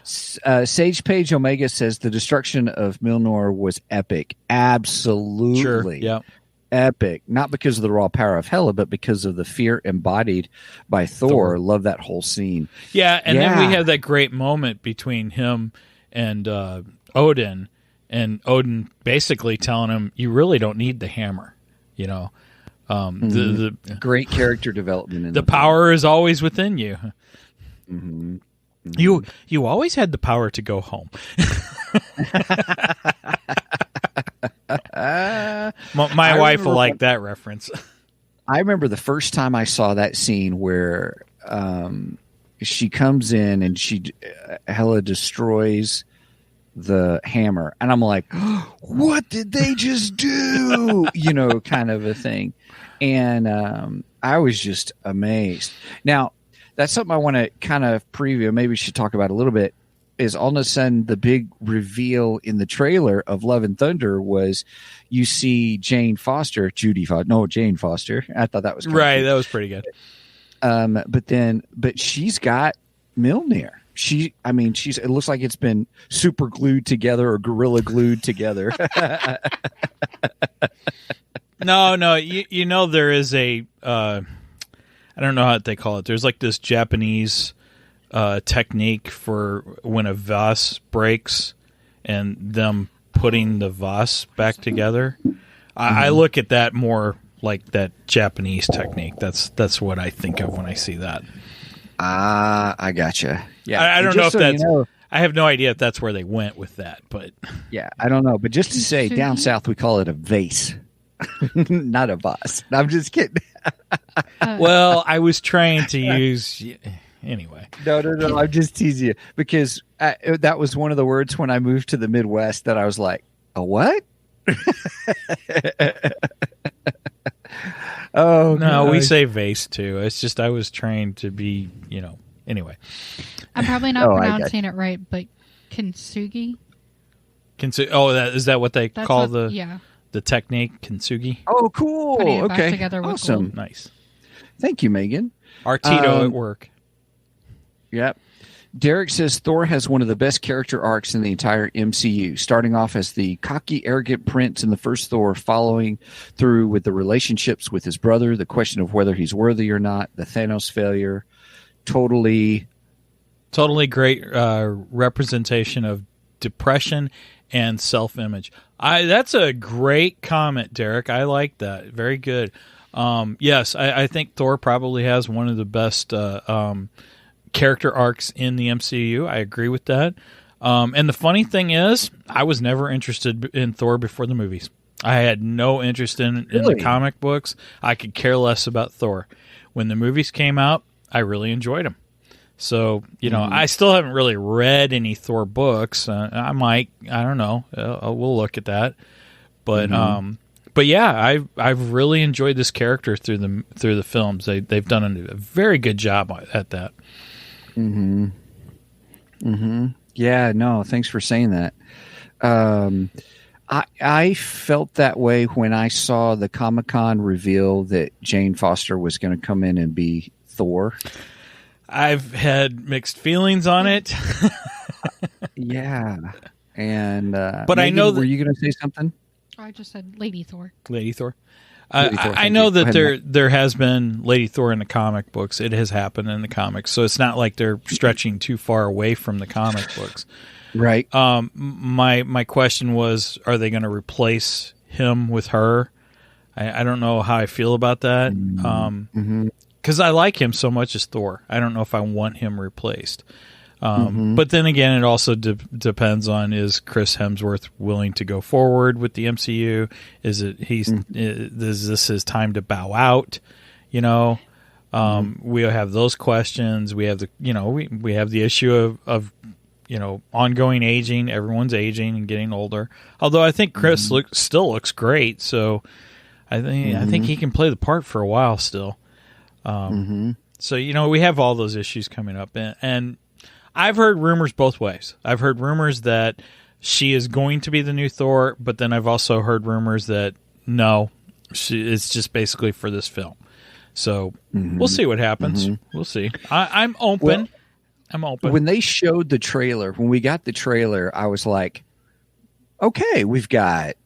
Sage Page Omega says the destruction of Milnor was epic. Absolutely. Sure. Yeah. Epic. Not because of the raw power of Hela, but because of the fear embodied by Thor. Love that whole scene. Yeah, and then we have that great moment between him and Odin, and Odin basically telling him, "You really don't need the hammer." You know, the great character development. In the power is always within you. Mm-hmm. Mm-hmm. You always had the power to go home. My wife will like that reference. I remember the first time I saw that scene where she comes in and Hela destroys the hammer, and I'm like, what did they just do? Kind of a thing. And I was just amazed. Now, that's something I want to kind of preview. Maybe we should talk about a little bit. Is all of a sudden the big reveal in the trailer of Love and Thunder was you see Jane Foster. I thought that was right. That was pretty good. But she's got Milnor. It looks like it's been super glued together or gorilla glued together. No, there is a I don't know how they call it. There's like this Japanese technique for when a vase breaks and them putting the vase back together. I look at that more like that Japanese technique. That's what I think of when I see that. I gotcha. Yeah, I don't know if that's. I have no idea if that's where they went with that, but yeah, I don't know. But just to say, down south we call it a vase, not a vase. I'm just kidding. Well, I was trying to use anyway. No. I'm just teasing you because that was one of the words when I moved to the Midwest that I was like, a what? Oh No, we gosh. say vase too. It's just I was trained to be, anyway. I'm probably not Oh, I got pronouncing it right, but kintsugi. Is that what they That's call what, yeah. the technique, kintsugi? Oh, cool. Putting it back Okay, together with awesome. gold. Nice. Thank you, Megan. Artito at work. Yep. Derek says Thor has one of the best character arcs in the entire MCU, starting off as the cocky, arrogant prince in the first Thor, following through with the relationships with his brother, the question of whether he's worthy or not, the Thanos failure. Totally Great representation of depression and self-image. That's a great comment, Derek. I like that. Very good. Yes, I think Thor probably has one of the best character arcs in the MCU. I agree with that. And the funny thing is, I was never interested in Thor before the movies. I had no interest in the comic books. I could care less about Thor. When the movies came out, I really enjoyed them. So, I still haven't really read any Thor books. I might. I don't know. We'll look at that. But but yeah, I've really enjoyed this character through the films. They've done a very good job at that. Yeah, no, thanks for saying that. I felt that way when I saw the Comic-Con reveal that Jane Foster was going to come in and be Thor. I've had mixed feelings on it. Yeah. And but Megan, I know that, were you going to say something? I just said Lady Thor. Lady Thor. Lady Thor, I thank know you. Go that ahead, there has been Lady Thor in the comic books. It has happened in the comics, so it's not like they're stretching too far away from the comic books. Right. My question was, are they going to replace him with her? I don't know how I feel about that. Because I like him so much as Thor. I don't know if I want him replaced. But then again, it also depends on, is Chris Hemsworth willing to go forward with the MCU? Is this his time to bow out? We have those questions. We have we have the issue of ongoing aging. Everyone's aging and getting older. Although I think Chris still looks great, so I think he can play the part for a while still. So we have all those issues coming up, and I've heard rumors both ways. I've heard rumors that she is going to be the new Thor, but then I've also heard rumors that no, it's just basically for this film. So we'll see what happens. We'll see. I'm open. Well, I'm open. When they showed the trailer, when we got the trailer, I was like, okay, we've got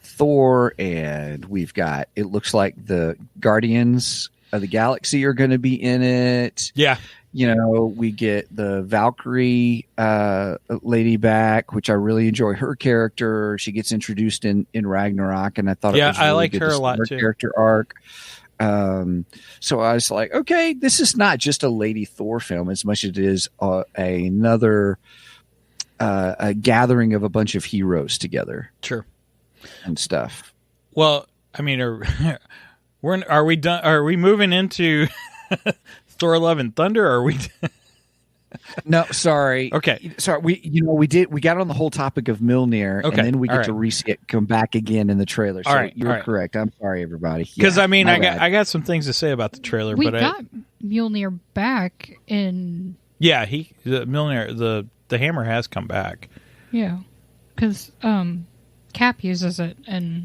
Thor, and we've got, it looks like the Guardians of the Galaxy are going to be in it. Yeah. We get the Valkyrie lady back, which I really enjoy her character. She gets introduced in Ragnarok, and I thought it was really I like good her to a see lot her too. character arc. So I was like, okay, this is not just a Lady Thor film as much as it is another a gathering of a bunch of heroes together. Sure. And stuff. Well, I mean, are we done? Are we moving into Thor Love and Thunder? Or are we? No, sorry. Okay. Sorry. We got on the whole topic of Milnor, Okay. and then we All get right. to re-see it come back again in the trailer. So All right. you're All right. correct. I'm sorry, everybody. Because Yeah, I my bad. got some things to say about the trailer, We but got Mjolnir back in. yeah, the Milnor, the hammer has come back. Yeah. Because Cap uses it. And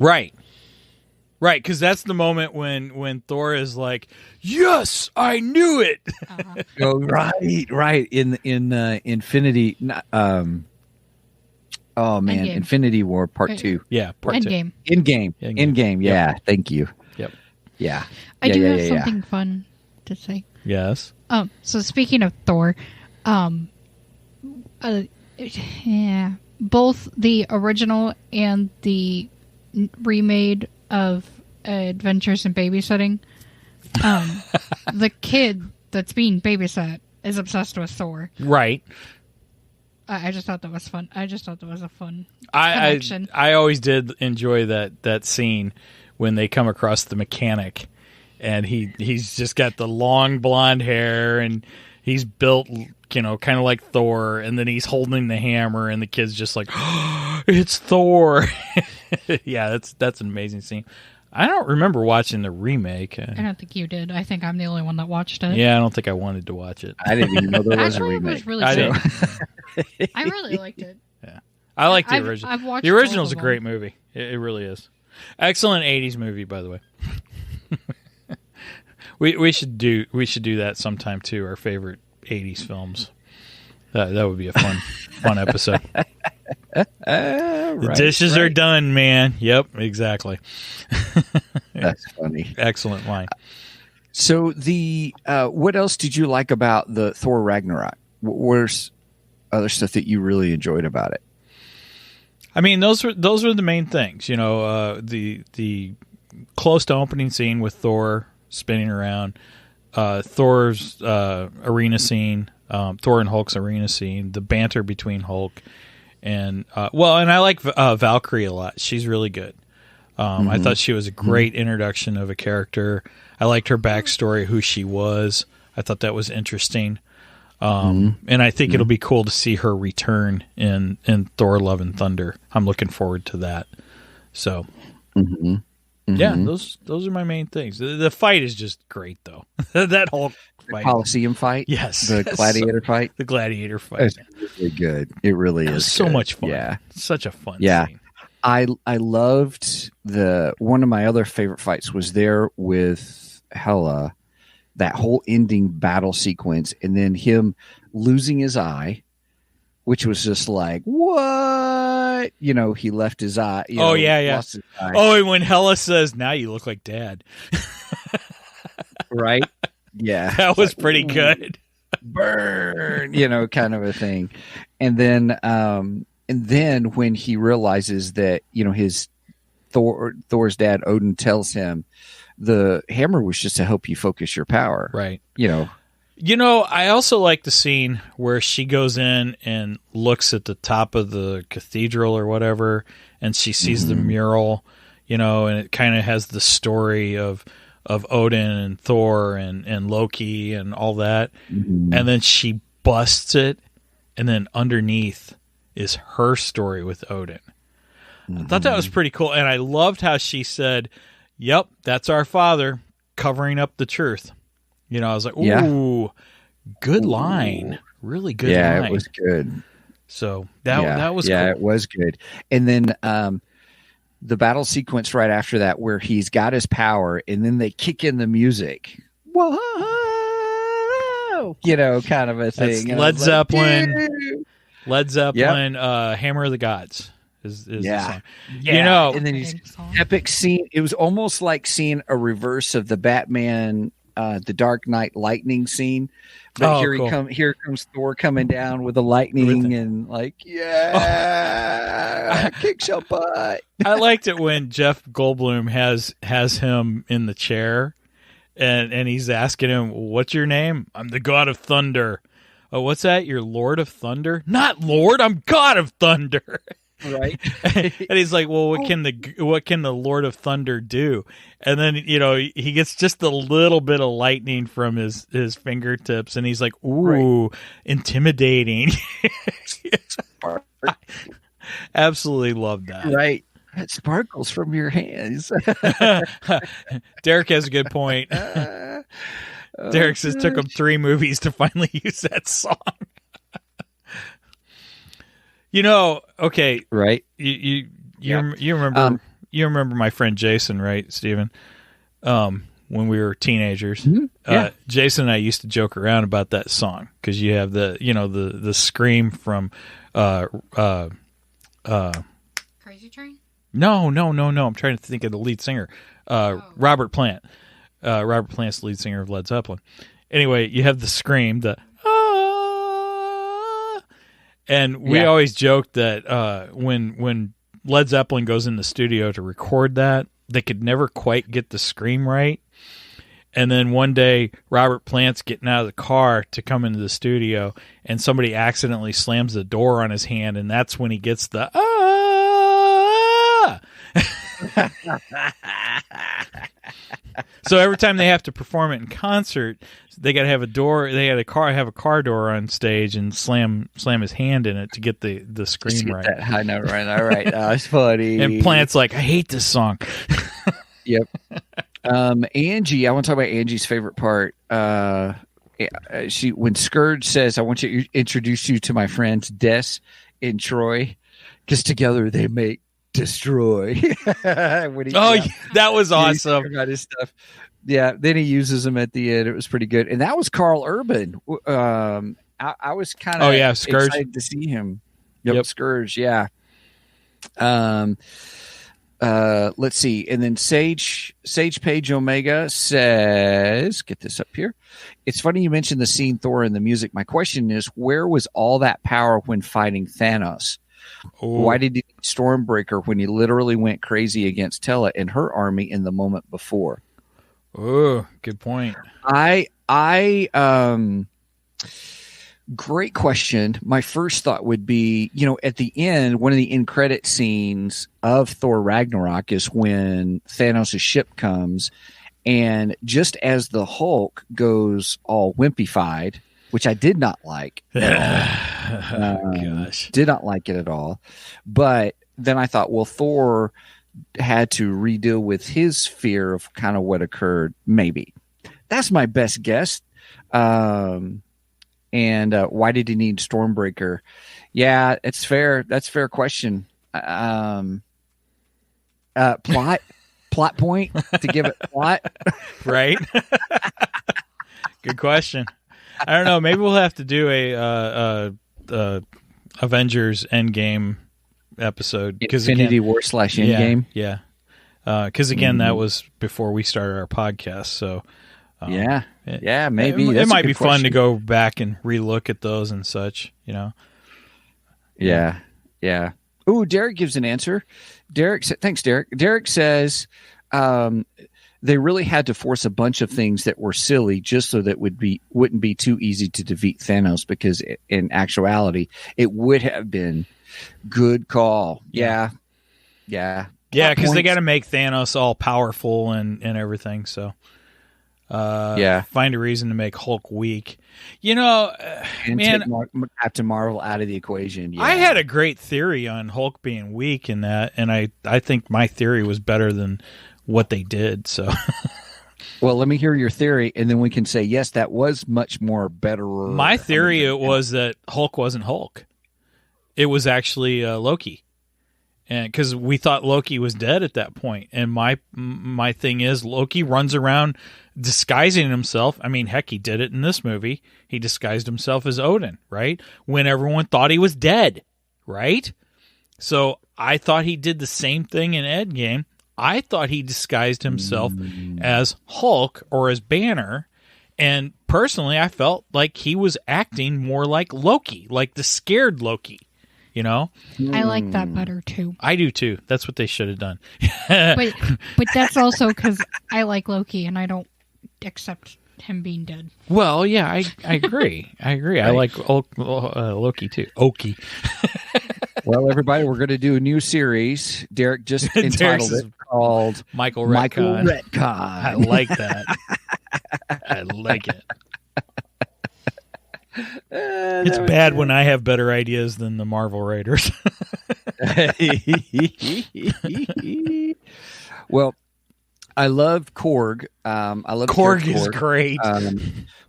Right, because that's the moment when Thor is like, "Yes, I knew it." Oh, right. In Infinity. Oh man, Endgame. Infinity War Part 2. Yeah, part Endgame. Endgame. Yeah, thank you. Yep. Yeah. I do have yeah. something fun to say. 2. Yes. So speaking of Thor, both the original and the remade of Adventures in Babysitting, the kid that's being babysat is obsessed with Thor. Right. I just thought that was fun. I just thought that was a fun connection. I always did enjoy that scene when they come across the mechanic, and he's just got the long blonde hair, and he's built kind of like Thor, and then he's holding the hammer, and the kid's just like, oh, it's Thor. Yeah, that's an amazing scene. I don't remember watching the remake. I don't think you did. I think I'm the only one that watched it. Yeah, I don't think I wanted to watch it. I didn't even know there was a Actually, remake. it was really I good. didn't. I really liked it. Yeah, I like the I've original. watched The original's a both of great them. movie. It really is. Excellent '80s movie, by the way. we should do that sometime too. Our favorite '80s films. That would be a fun episode. The dishes are done, man. Yep, exactly. That's funny. Excellent line. So the what else did you like about the Thor Ragnarok? Where's other stuff that you really enjoyed about it? I mean, those were the main things. The close to opening scene with Thor spinning around, Thor's arena scene, Thor and Hulk's arena scene, the banter between Hulk and and I like Valkyrie a lot. She's really good. I thought she was a great introduction of a character. I liked her backstory, who she was. I thought that was interesting. And I think it'll be cool to see her return in Thor Love and Thunder. I'm looking forward to that. So, yeah, those are my main things. The fight is just great, though. That whole fight. Coliseum fight? Yes. The gladiator fight? The gladiator fight. It's really good. It really is. So good. much fun. Yeah. Such a fun scene. I loved one of my other favorite fights was there with Hela, that whole ending battle sequence, and then him losing his eye, which was just like, what? He left his eye. Lost his eye. Oh, and when Hela says, now you look like Dad. Right? Yeah. That was pretty good. Burn, kind of a thing. And then when he realizes that, his Thor's dad, Odin, tells him the hammer was just to help you focus your power. Right. I also like the scene where she goes in and looks at the top of the cathedral or whatever, and she sees the mural, and it kind of has the story of Odin and Thor and Loki and all that. And then she busts it, and then underneath is her story with Odin. I thought that was pretty cool. And I loved how she said, yep, that's our father covering up the truth. I was like, ooh, good line. Really good line. Yeah, it was good. So that was cool. Yeah, it was good. And then the battle sequence right after that where he's got his power and then they kick in the music. Whoa! Kind of a thing. That's Led Zeppelin. Led Zeppelin, Hammer of the Gods is the song. Yeah. And then he's epic scene. It was almost like seeing a reverse of the Batman the Dark Knight lightning scene. But here comes Thor coming down with the lightning and kicks your butt. I liked it when Jeff Goldblum has him in the chair and he's asking him, what's your name? I'm the God of Thunder. Oh, what's that? You're Lord of Thunder? Not Lord, I'm God of Thunder. Right. And he's like, well, what can the Lord of Thunder do? And then, he gets just a little bit of lightning from his fingertips and he's like, ooh, intimidating. I absolutely love that. Right. It sparkles from your hands. Derek has a good point. Derek says took him 3 movies to finally use that song. Okay, right? You remember you remember my friend Jason, right, Steven? When we were teenagers, Jason and I used to joke around about that song because you have the scream from Crazy Train. No. I'm trying to think of the lead singer, Robert Plant. Robert Plant's the lead singer of Led Zeppelin. Anyway, you have the scream, the and we always joked that when Led Zeppelin goes in the studio to record that, they could never quite get the scream right. And then one day, Robert Plant's getting out of the car to come into the studio, and somebody accidentally slams the door on his hand, and that's when he gets the So every time they have to perform it in concert, they got to have a door. They had have a car door on stage and slam his hand in it to get the scream right. That high note right. All right, that's funny. And Plant's like, I hate this song. Yep. Angie, I want to talk about Angie's favorite part. When Scourge says, "I want you to introduce you to my friends Des and Troy, because together they make Destroy." That was awesome. About his stuff. Yeah, then he uses them at the end. It was pretty good, and that was Carl Urban. I was kind of excited to see him. Yep, Scourge. Yeah. Let's see, and then Sage Page Omega says, "Get this up here. It's funny you mentioned the scene Thor and the music. My question is, where was all that power when fighting Thanos? Ooh. Why did he need Stormbreaker when he literally went crazy against Tela and her army in the moment before?" Oh, good point. Great question. My first thought would be, at the end, one of the end credit scenes of Thor Ragnarok is when Thanos' ship comes, and just as the Hulk goes all wimpyfied, which I did not like at all. Gosh. Did not like it at all. But then I thought, well, Thor had to redeal with his fear of kind of what occurred. Maybe. That's my best guess. And why did he need Stormbreaker? Yeah, it's fair. That's a fair question. Plot point to give it plot. Right. Good question. I don't know. Maybe we'll have to do a Avengers Endgame episode. Infinity War / Endgame. Yeah. Because again, that was before we started our podcast. So maybe it might be fun to go back and relook at those and such. Yeah. Ooh, Derek gives an answer. Thanks, Derek. Derek says they really had to force a bunch of things that were silly just so that wouldn't be too easy to defeat Thanos, because in actuality it would have been. Good call. Yeah, because they got to make Thanos all powerful and everything. So find a reason to make Hulk weak. And take Captain Marvel out of the equation. Yeah. I had a great theory on Hulk being weak in that, and I think my theory was better than what they did. So, well, let me hear your theory, and then we can say yes, that was much more better. My theory was that Hulk wasn't Hulk; it was actually Loki, and because we thought Loki was dead at that point. And my thing is, Loki runs around disguising himself. I mean, heck, he did it in this movie. He disguised himself as Odin, right? When everyone thought he was dead, right? So I thought he did the same thing in Endgame. I thought he disguised himself as Hulk or as Banner. And personally, I felt like he was acting more like Loki, like the scared Loki, I like that better, too. I do, too. That's what they should have done. but that's also because I like Loki and I don't accept him being dead. Well, yeah, I agree. Right. I like Loki, too. Oki. Well, everybody, we're going to do a new series. Derek just entitled it called Michael Retcon. I like that. I like it. It's bad when I have better ideas than the Marvel writers. Well, I love Korg. Korg is great.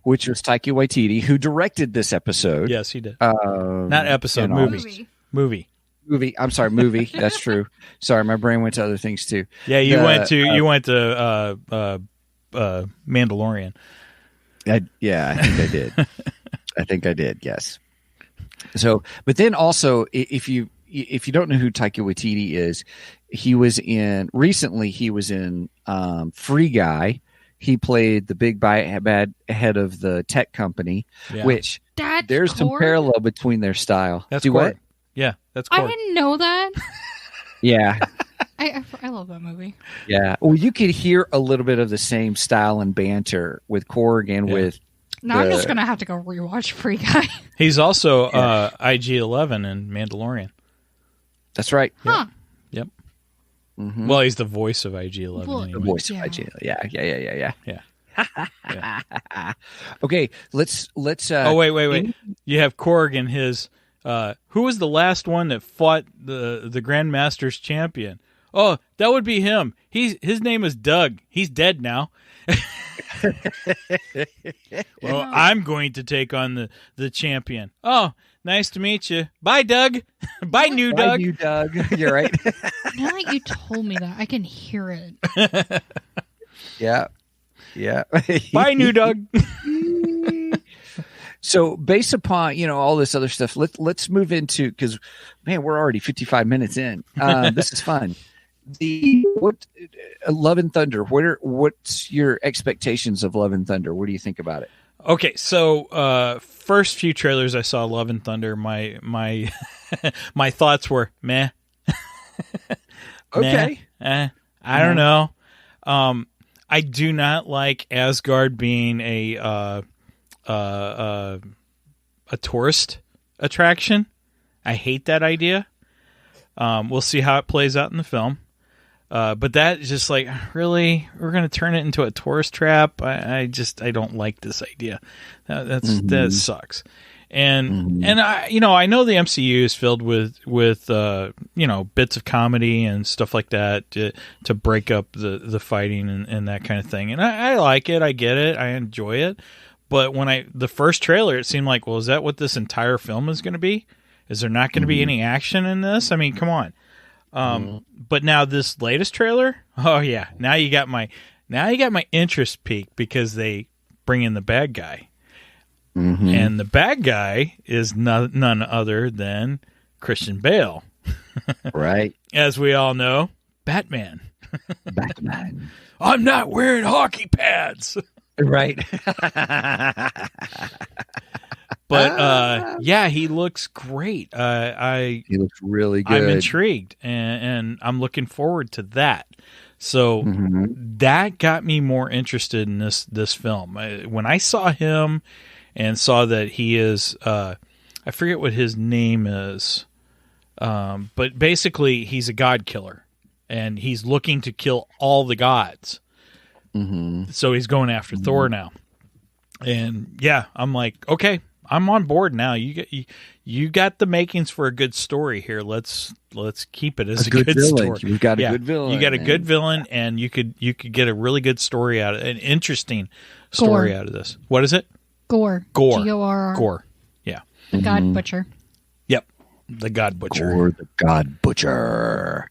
Which was Taika Waititi, who directed this episode. Yes, he did. Not episode, movie. I'm sorry, movie. That's true. Sorry, my brain went to other things too. Yeah, you went to Mandalorian. I think I did. Yes. So, but then also, if you don't know who Taika Waititi is, he was in Free Guy. He played the big bad head of the tech company, which there's some parallel between their style. That's what? Yeah, that's Korg. I didn't know that. Yeah. I love that movie. Yeah. Well, you could hear a little bit of the same style and banter with Korg and with. Now I'm just gonna have to go rewatch Free Guy. He's also IG-11 in Mandalorian. That's right. Huh. Yep. Well, he's the voice of IG-11. Well, anyway. The voice of Yeah. IG. Yeah. Yeah. Okay, let's. Oh, wait. You have Korg and his. Who was the last one that fought the Grandmaster's champion? Oh, that would be him. His name is Doug. He's dead now. Well, I'm going to take on the champion. Oh, nice to meet you. Bye, Doug. Bye, new Bye, Doug. new Doug. You're right. Now that you told me that, I can hear it. Yeah. Bye, new Doug. So based upon all this other stuff, let's move into, because man, we're already 55 minutes in. This is fun. Love and Thunder. What's your expectations of Love and Thunder? What do you think about it? Okay, so first few trailers I saw Love and Thunder, my my thoughts were meh. Okay. Meh. I don't know. I do not like Asgard being a tourist attraction. I hate that idea. We'll see how it plays out in the film. But that is just like, really, we're going to turn it into a tourist trap. I don't like this idea. That sucks. And I know the MCU is filled with bits of comedy and stuff like that to break up the fighting and that kind of thing. And I like it. I get it. I enjoy it. But when the first trailer, it seemed like, well, is that what this entire film is going to be? Is there not going to be any action in this? I mean, come on. But now this latest trailer, oh yeah, now you got my interest peaked because they bring in the bad guy, and the bad guy is none other than Christian Bale, Right. as we all know, Batman. Batman. I'm not wearing hockey pads. Right. But yeah, he looks great. He looks really good. I'm intrigued, and I'm looking forward to that. So that got me more interested in this film. When I saw him and saw that he is, I forget what his name is, but basically he's a god killer, and he's looking to kill all the gods. So he's going after Thor now. And yeah, I'm like, okay, I'm on board now. You got the makings for a good story here. Let's keep it as a good villain. story. You've got a good villain. You got a good villain, and you could get a really good story out of an interesting story out of this. What is it? Gore. Gore. G-O-R-R. Gore. Yeah. The God Butcher. Yep. The God Butcher. Or the God Butcher.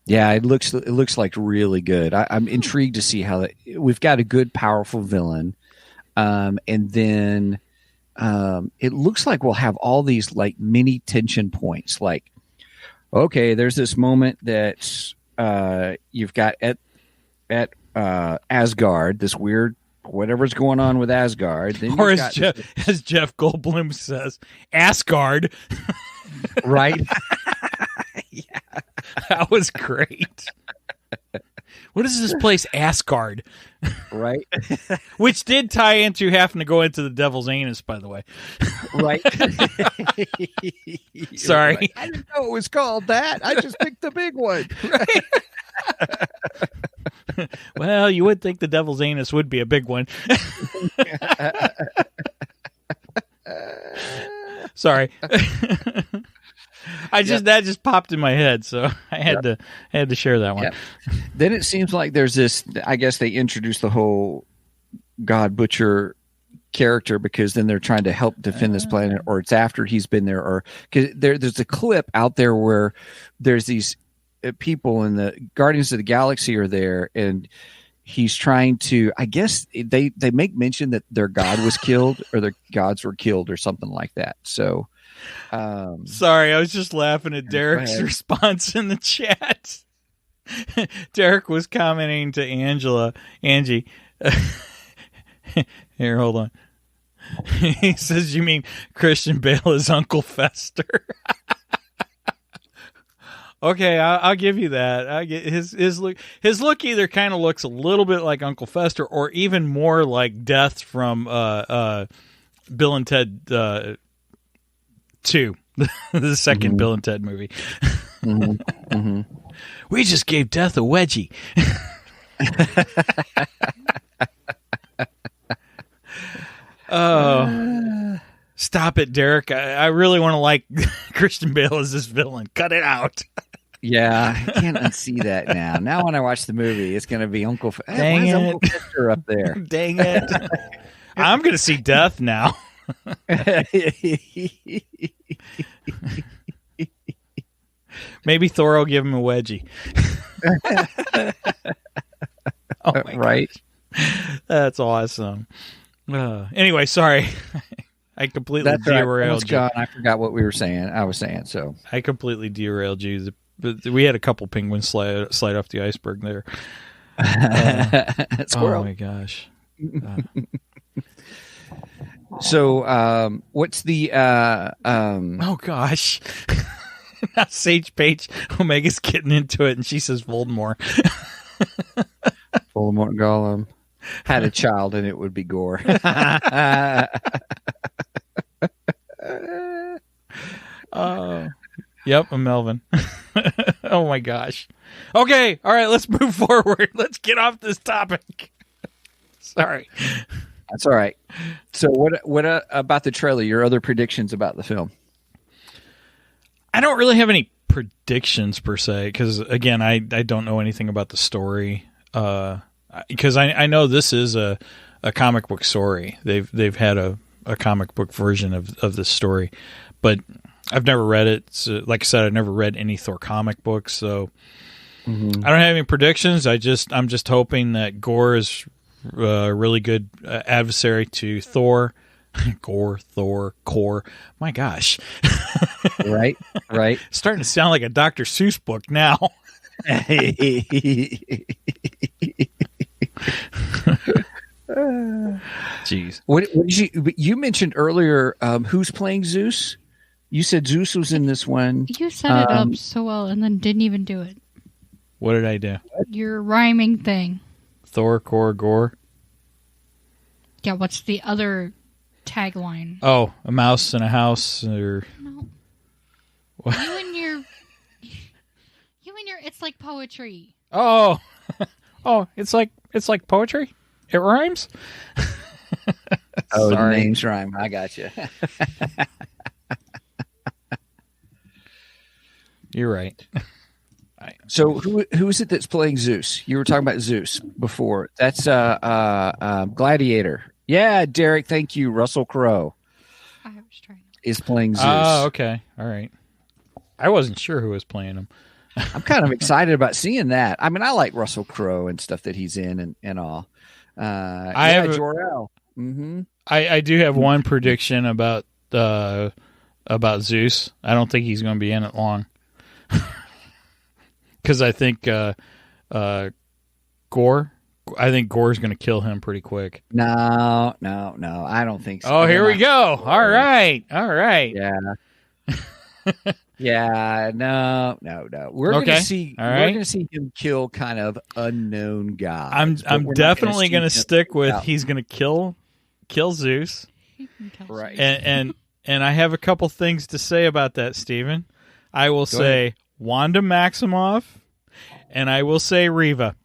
Yeah, it looks like really good. I'm intrigued to see how we've got a good, powerful villain, and then it looks like we'll have all these like mini tension points. Like, okay, there's this moment that you've got at Asgard, this weird whatever's going on with Asgard. Then or as Jeff Goldblum says, Asgard. Right. Yeah. That was great. What is this place, Asgard? Right. Which did tie into having to go into the devil's anus, by the way. Right. Sorry. Right. I didn't know it was called that. I just picked the big one. Right. Well, you would think the devil's anus would be a big one. Sorry. That just popped in my head, so I had to share that one. Yep. Then it seems like there's this. I guess they introduced the whole God Butcher character because then they're trying to help defend this planet, or it's after he's been there, or because there's a clip out there where there's these people in the Guardians of the Galaxy are there, and he's trying to. I guess they make mention that their god was killed, or their gods were killed, or something like that. So. Sorry, I was just laughing at Derek's response in the chat. Derek was commenting to Angie. Here, hold on. He says, "You mean Christian Bale is Uncle Fester?" Okay, I'll give you that. I get his look. His look either kind of looks a little bit like Uncle Fester, or even more like Death from Bill and Ted 2, the second Bill and Ted movie. We just gave Death a wedgie. Oh, stop it, Derek. I really want to like Christian Bale as this villain. Cut it out. Yeah, I can't unsee that now. Now when I watch the movie, it's going to be Uncle Dang it. Uncle Fester up there. Dang it. I'm going to see Death now. Maybe Thor will give him a wedgie. Oh my right. gosh. That's awesome. Anyway, sorry. I completely That's right. derailed Almost you. gone. I forgot what we were saying. I was saying so. I completely derailed you. We had a couple penguins slide off the iceberg there. Oh my gosh. So, what's the Oh gosh. Now Sage Page Omega's getting into it, and she says Voldemort. Voldemort Gollum had a child, and it would be Gore. Yep, I'm Melvin. Oh my gosh. Okay, all right, let's move forward. Let's get off this topic. Sorry. That's all right. So, what about the trailer? Your other predictions about the film? I don't really have any predictions per se, because again, I don't know anything about the story. Because I know this is a comic book story. They've had a comic book version of this story, but I've never read it. So, like I said, I've never read any Thor comic books, so I don't have any predictions. I'm just hoping that Gore is a really good adversary to Thor. Core. My gosh. Right. Starting to sound like a Dr. Seuss book now. Jeez. What did you mentioned earlier? Who's playing Zeus? You said Zeus was in this one. You set it up so well and then didn't even do it. What did I do? Your rhyming thing. Thor, Core, Gore. Yeah, what's the other tagline? Oh, a mouse in a house, or No. What? You and your it's like poetry. oh, it's like poetry. It rhymes. Oh, the Sorry. names rhyme. I got you. You're right. So who is it that's playing Zeus? You were talking about Zeus before. That's Gladiator. Yeah, Derek. Thank you. Russell Crowe I was trying. is playing Zeus. Oh, okay. All right. I wasn't sure who was playing him. I'm kind of excited about seeing that. I mean, I like Russell Crowe and stuff that he's in and all. have Jor-El. Mm-hmm. I do have one prediction about Zeus. I don't think he's going to be in it long. Because I think Gore. I think Gore's going to kill him pretty quick. No. I don't think so. Oh, here we go. All right. Yeah. Yeah. No. We're Okay. going to see. All We're right. going to see him kill kind of unknown guys. I'm but we're not definitely see going to him stick with out. he's going to kill Zeus. He can kill Right. And I have a couple things to say about that, Steven. I will say Wanda Maximoff, and I will say Reva.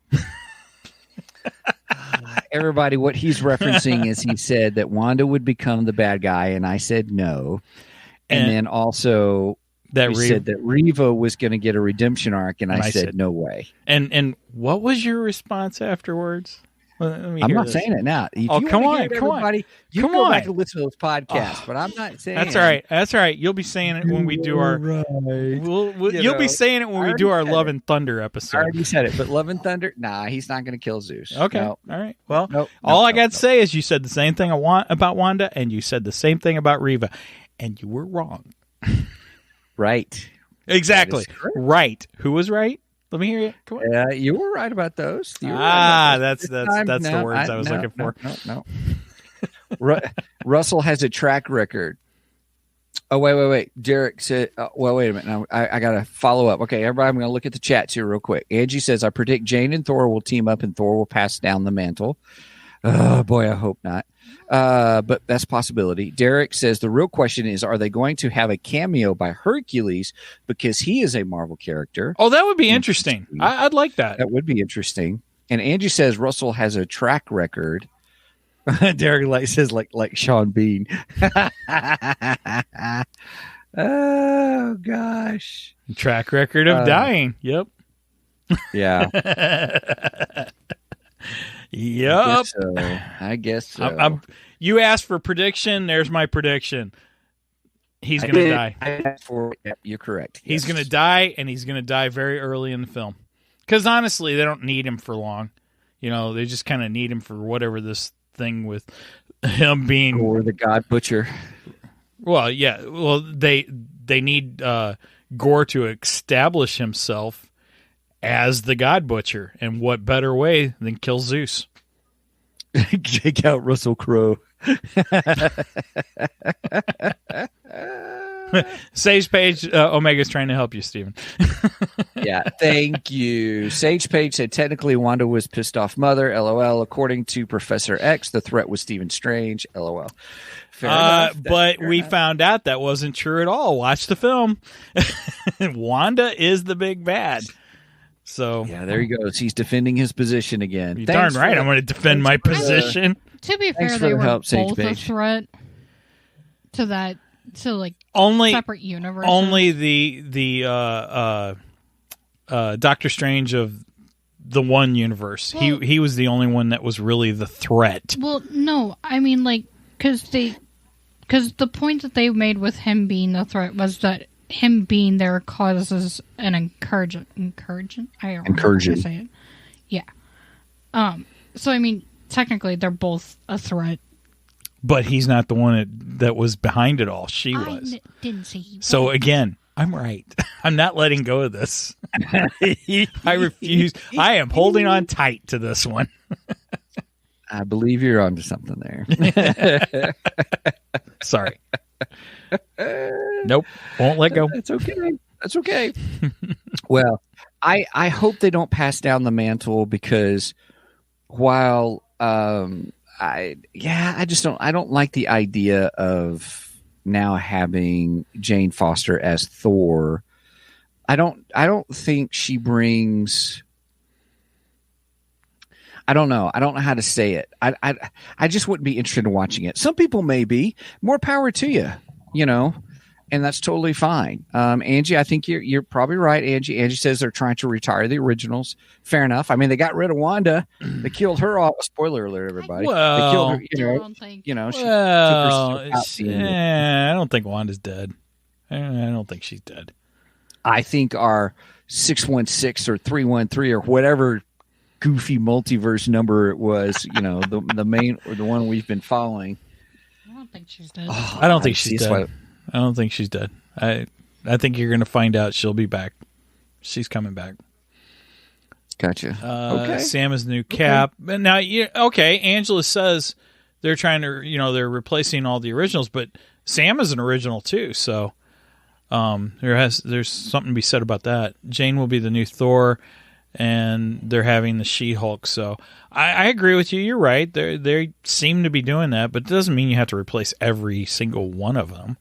Everybody, what he's referencing is he said that Wanda would become the bad guy, and I said no. And then also that said that Reva was going to get a redemption arc, and I said no way. And what was your response afterwards? Let me I'm hear not this. saying it now. If Oh, you come wanna on, hear it, come on. everybody, you Come can go on. back and listen to those podcasts, but I'm not saying That's all right. That's all right. You'll be saying it when we do our. You'll be saying it when we do our Love and Thunder I episode. already said it, but Love and Thunder, nah, he's not going to kill Zeus. Okay. No. All right. Well, Nope. all Nope. I got to say is you said the same thing about Wanda, and you said the same thing about Reva, and you were wrong. Right. Exactly. That is correct. Right. Who was right? Let me hear you. Come on. Yeah, you were right about those. You were right about those. that's the words I was looking for. No. Russell has a track record. Oh, wait. Derek said, wait a minute. Now, I got to follow up. Okay, everybody, I'm going to look at the chats here real quick. Angie says, I predict Jane and Thor will team up and Thor will pass down the mantle. Oh boy, I hope not. But that's a possibility. Derek says the real question is, are they going to have a cameo by Hercules because he is a Marvel character? Oh, that would be interesting. I'd like that. That would be interesting. And Angie says Russell has a track record. Derek says like Sean Bean. Oh gosh, track record of dying. Yep. Yeah. Yep. I guess so. You asked for prediction. There's my prediction. He's going to die. Yep, you're correct. He's going to die, and he's going to die very early in the film. Because honestly, they don't need him for long. You know, they just kind of need him for whatever this thing with him being... Or the God Butcher. Well, yeah. Well, they need Gore to establish himself as the God Butcher. And what better way than kill Zeus? Take out Russell Crowe. Sage Page, Omega's trying to help you, Steven. Yeah, thank you. Sage Page said technically Wanda was pissed off mother, LOL. According to Professor X, the threat was Stephen Strange, LOL. Fair enough. But we found out that wasn't true at all. Watch the film. Wanda is the big bad. So yeah, there he goes. He's defending his position again. You're darn right. I'm going to defend my position. To be fair, they were both a threat to that, to like separate universes. Only the Doctor Strange of the one universe. Well, he was the only one that was really the threat. Well, no, I mean like because the point that they made with him being the threat was that him being there causes an incursion. I don't know how to say it. Yeah. So I mean, technically, they're both a threat. But he's not the one that was behind it all. She was. Didn't see. He was. So again, I'm right. I'm not letting go of this. I refuse. I am holding on tight to this one. I believe you're onto something there. Sorry. Nope. Won't let go. That's okay. That's okay. Well, I hope they don't pass down the mantle because while I don't like the idea of now having Jane Foster as Thor. I don't think she brings. I don't know. I don't know how to say it. I just wouldn't be interested in watching it. Some people may be. More power to you, you know, and that's totally fine. Angie, I think you're probably right. Angie says they're trying to retire the originals. Fair enough. I mean, they got rid of Wanda. They killed her off. Spoiler alert, everybody. Well, they killed her. I don't think Wanda's dead. I don't think she's dead. I think our 616 or 313 or whatever goofy multiverse number it was, you know, the main or the one we've been following. I don't think she's dead. I don't think she's dead. I don't think she's dead. I think you're going to find out she'll be back. She's coming back. Gotcha. Okay. Sam is the new Cap. Okay. Now, Angela says they're trying to, they're replacing all the originals, but Sam is an original too. So there's something to be said about that. Jane will be the new Thor, and they're having the She-Hulk. So I agree with you. You're right. They seem to be doing that, but it doesn't mean you have to replace every single one of them.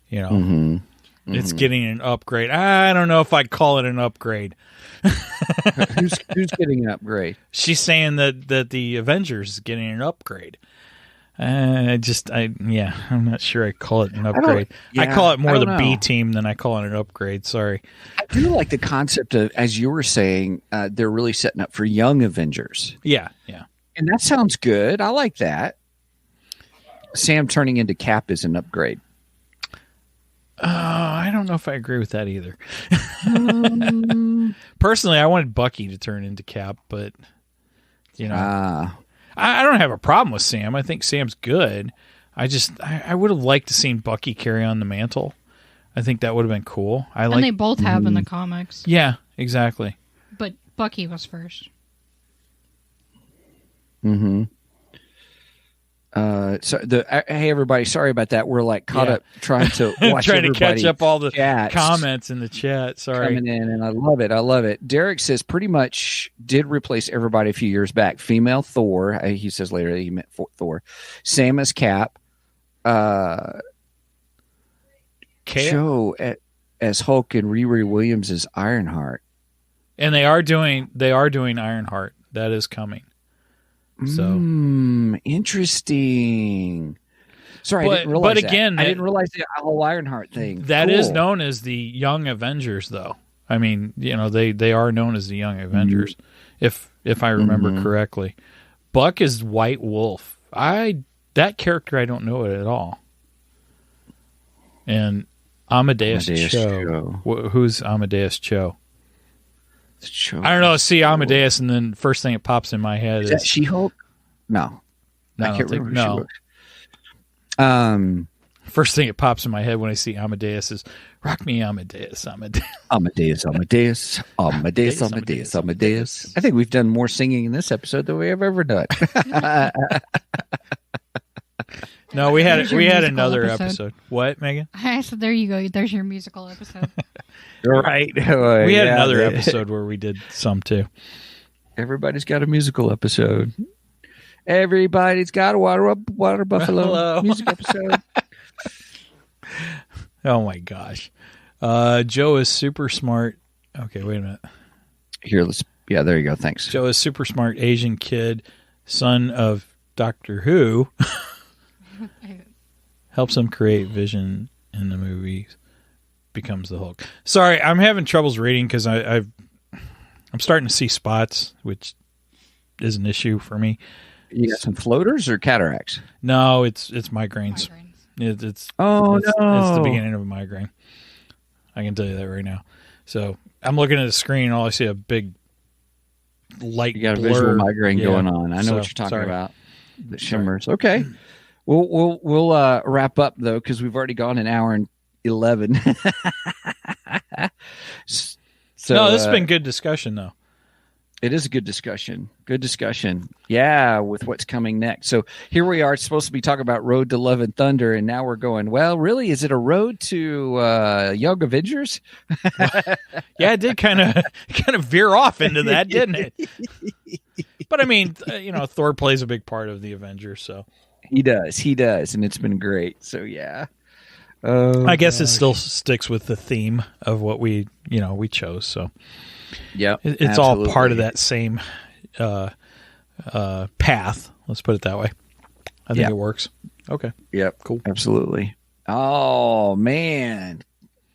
It's getting an upgrade. I don't know if I'd call it an upgrade. Who's getting an upgrade? She's saying that the Avengers is getting an upgrade. I'm not sure I call it an upgrade. I call it more the B team than I call it an upgrade. Sorry. I do like the concept of, as you were saying, they're really setting up for young Avengers. Yeah. And that sounds good. I like that. Sam turning into Cap is an upgrade. I don't know if I agree with that either. Personally, I wanted Bucky to turn into Cap, but I don't have a problem with Sam. I think Sam's good. I would have liked to seen Bucky carry on the mantle. I think that would have been cool. And they both have in the comics. Yeah, exactly. But Bucky was first. Hey everybody, sorry about that. We're like caught up trying to watch trying to catch up all the chats comments in the chat. Sorry, coming in, and I love it. Derek says pretty much did replace everybody a few years back. Female Thor. He says later that he meant Thor. Same as Cap. Joe as Hulk and Riri Williams as Ironheart. And they are doing Ironheart. That is coming. So interesting. Sorry, I didn't realize but again, that. I didn't realize the whole Ironheart thing. That is known as the Young Avengers, though. I mean, they are known as the Young Avengers, if I remember correctly. Buck is White Wolf. That character I don't know it at all. And Amadeus Cho. Who's Amadeus Cho? I don't know. See Amadeus, and then first thing that pops in my head is that She-Hulk? No, I can't remember. No. First thing that pops in my head when I see Amadeus is "Rock Me, Amadeus, Amadeus." Amadeus. I think we've done more singing in this episode than we have ever done. No, we had another episode. What, Megan? I said, there you go. There's your musical episode. Right. We had another episode where we did some too. Everybody's got a musical episode. Everybody's got a water buffalo music episode. Oh my gosh. Joe is super smart. Okay, wait a minute. Here, there you go. Thanks. Joe is super smart Asian kid, son of Doctor Who. Helps him create vision in the movies. Becomes the Hulk. Sorry, I'm having troubles reading because I'm starting to see spots, which is an issue for me. You got some floaters or cataracts? No, it's migraines. It's it's the beginning of a migraine. I can tell you that right now. So I'm looking at the screen, and all I see a big light. You got a visual migraine going on. I know what you're talking about. The shimmers. Okay. We'll wrap up though because we've already gone an hour and 11. So no, this has been good discussion though. It is a good discussion. Good discussion. Yeah, with what's coming next. So here we are, supposed to be talking about Road to Love and Thunder, and now we're going, well, really, is it a road to Young Avengers? Yeah, it did kind of veer off into that, didn't it? But I mean, Thor plays a big part of the Avengers, so he does, and it's been great. So yeah. I guess it still sticks with the theme of what we chose. So yeah, it's all part of that same path. Let's put it that way. I think it works. Okay. Yep. Cool. Absolutely. Oh man,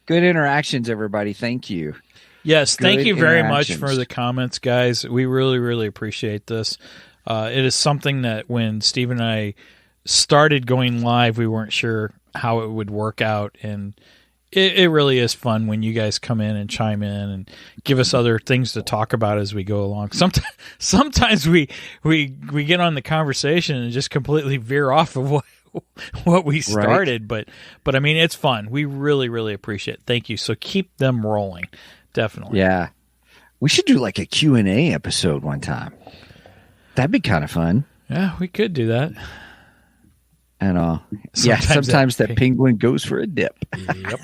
good interactions, everybody. Thank you. Yes, thank you very much for the comments, guys. We really, really appreciate this. It is something that when Steve and I started going live, we weren't sure how it would work out, and it really is fun when you guys come in and chime in and give us other things to talk about as we go along. Sometimes we get on the conversation and just completely veer off of what we started, right. but I mean, it's fun. We really, really appreciate it. Thank you. So keep them rolling. Definitely. Yeah. We should do like a Q&A episode one time. That'd be kind of fun. Yeah, we could do that. And sometimes that penguin goes for a dip. Yep.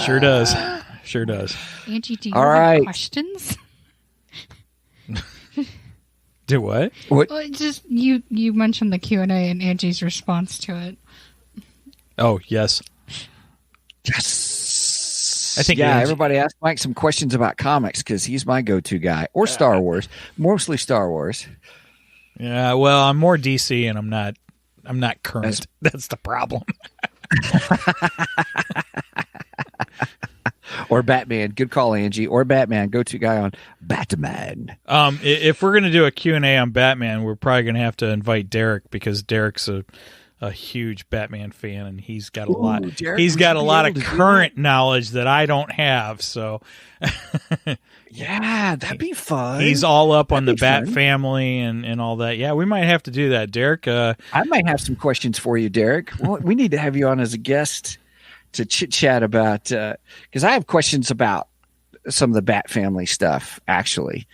Sure does. Sure does. Angie, do you have questions? Do what? What? Well, just you mentioned the Q&A and Angie's response to it. Oh, yes. Yes. I think everybody asked Mike some questions about comics because he's my go-to guy, or Star Wars, mostly Star Wars. Yeah, well, I'm more DC, and I'm not current. That's the problem. Or Batman. Good call, Angie. Or Batman. Go-to guy on Batman. If we're going to do a Q&A on Batman, we're probably going to have to invite Derek because Derek's a huge Batman fan, and he's got a lot. He's got a lot of current knowledge that I don't have. So, yeah, that'd be fun. He's all up on the Bat family and all that. Yeah, we might have to do that, Derek. I might have some questions for you, Derek. Well, we need to have you on as a guest to chit chat about because I have questions about some of the Bat family stuff. Actually,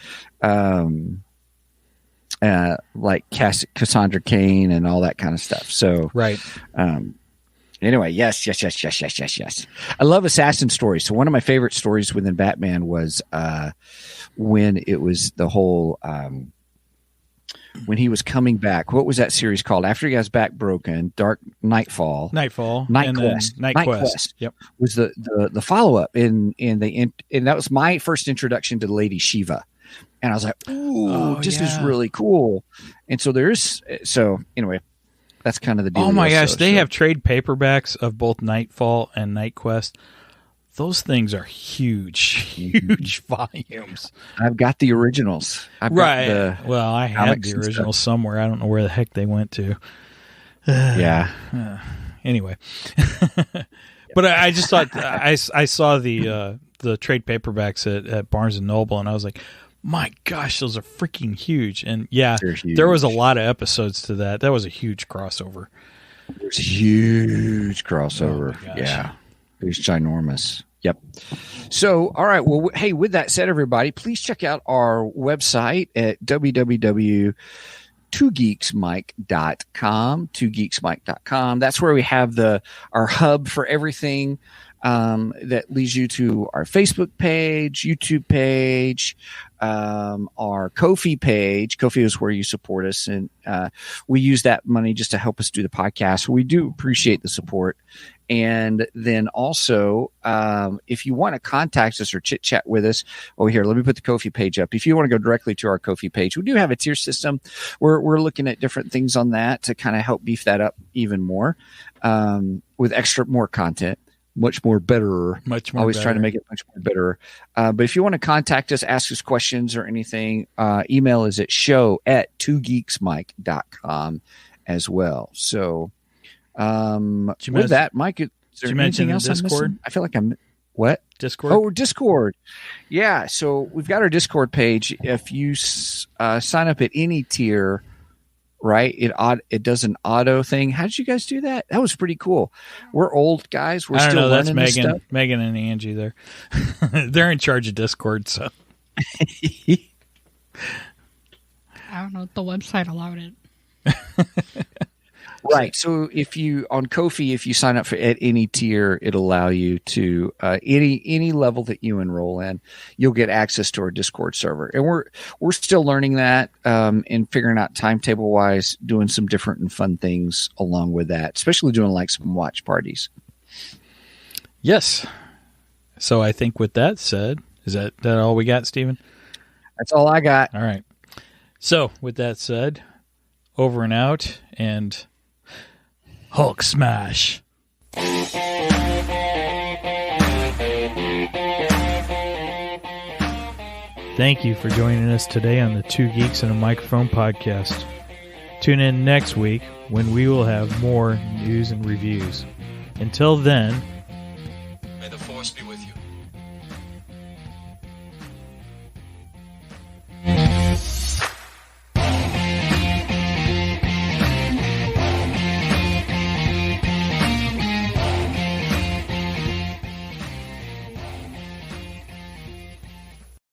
like Cassandra Cain and all that kind of stuff. So Right. Anyway, yes. I love assassin stories. So one of my favorite stories within Batman was when it was the whole when he was coming back. What was that series called? After he got his back broken, Nightfall. Night Quest. Yep. Was the follow up and that was my first introduction to Lady Shiva. And I was like, ooh, this is really cool. And so anyway, that's kind of the deal. Oh my gosh, they have trade paperbacks of both Nightfall and Night Quest. Those things are huge volumes. I've got the originals. I had the originals somewhere. I don't know where the heck they went to. Anyway. But I just thought I saw the trade paperbacks at Barnes and Noble, and I was like, my gosh, those are freaking huge. And there was a lot of episodes to that. That was a huge crossover. It was a huge crossover. Oh, yeah. It was ginormous. Yep. So, all right. Well, hey, with that said, everybody, please check out our website at www.twogeeksmike.com. That's where we have our hub for everything. That leads you to our Facebook page, YouTube page, our Ko-fi page. Ko-fi is where you support us, and we use that money just to help us do the podcast. We do appreciate the support. And then also, if you want to contact us or chit chat with us, here, let me put the Ko-fi page up. If you want to go directly to our Ko-fi page, we do have a tier system. We're looking at different things on that to kind of help beef that up even more, with more content. Much more better. Always trying to make it much more better. But if you want to contact us, ask us questions or anything, email is at show@twogeeksmike.com as well. So with that, Mike, is there anything else Discord? I feel like I'm what? Discord? Oh, Discord. Yeah. So we've got our Discord page. If you sign up at any tier, right, it does an auto thing. How did you guys do that? That was pretty cool. We're old guys. We're still learning this stuff. Megan and Angie there. They're in charge of Discord, so I don't know if the website allowed it. Right. So if you on Ko-fi, if you sign up at any tier, it'll allow you to any level that you enroll in, you'll get access to our Discord server. And we're still learning that and figuring out timetable wise, doing some different and fun things along with that, especially doing like some watch parties. Yes. So I think with that said, is that all we got, Stephen? That's all I got. All right. So with that said, over and out, and Hulk smash. Thank you for joining us today on the Two Geeks and a Microphone podcast. Tune in next week when we will have more news and reviews. Until then,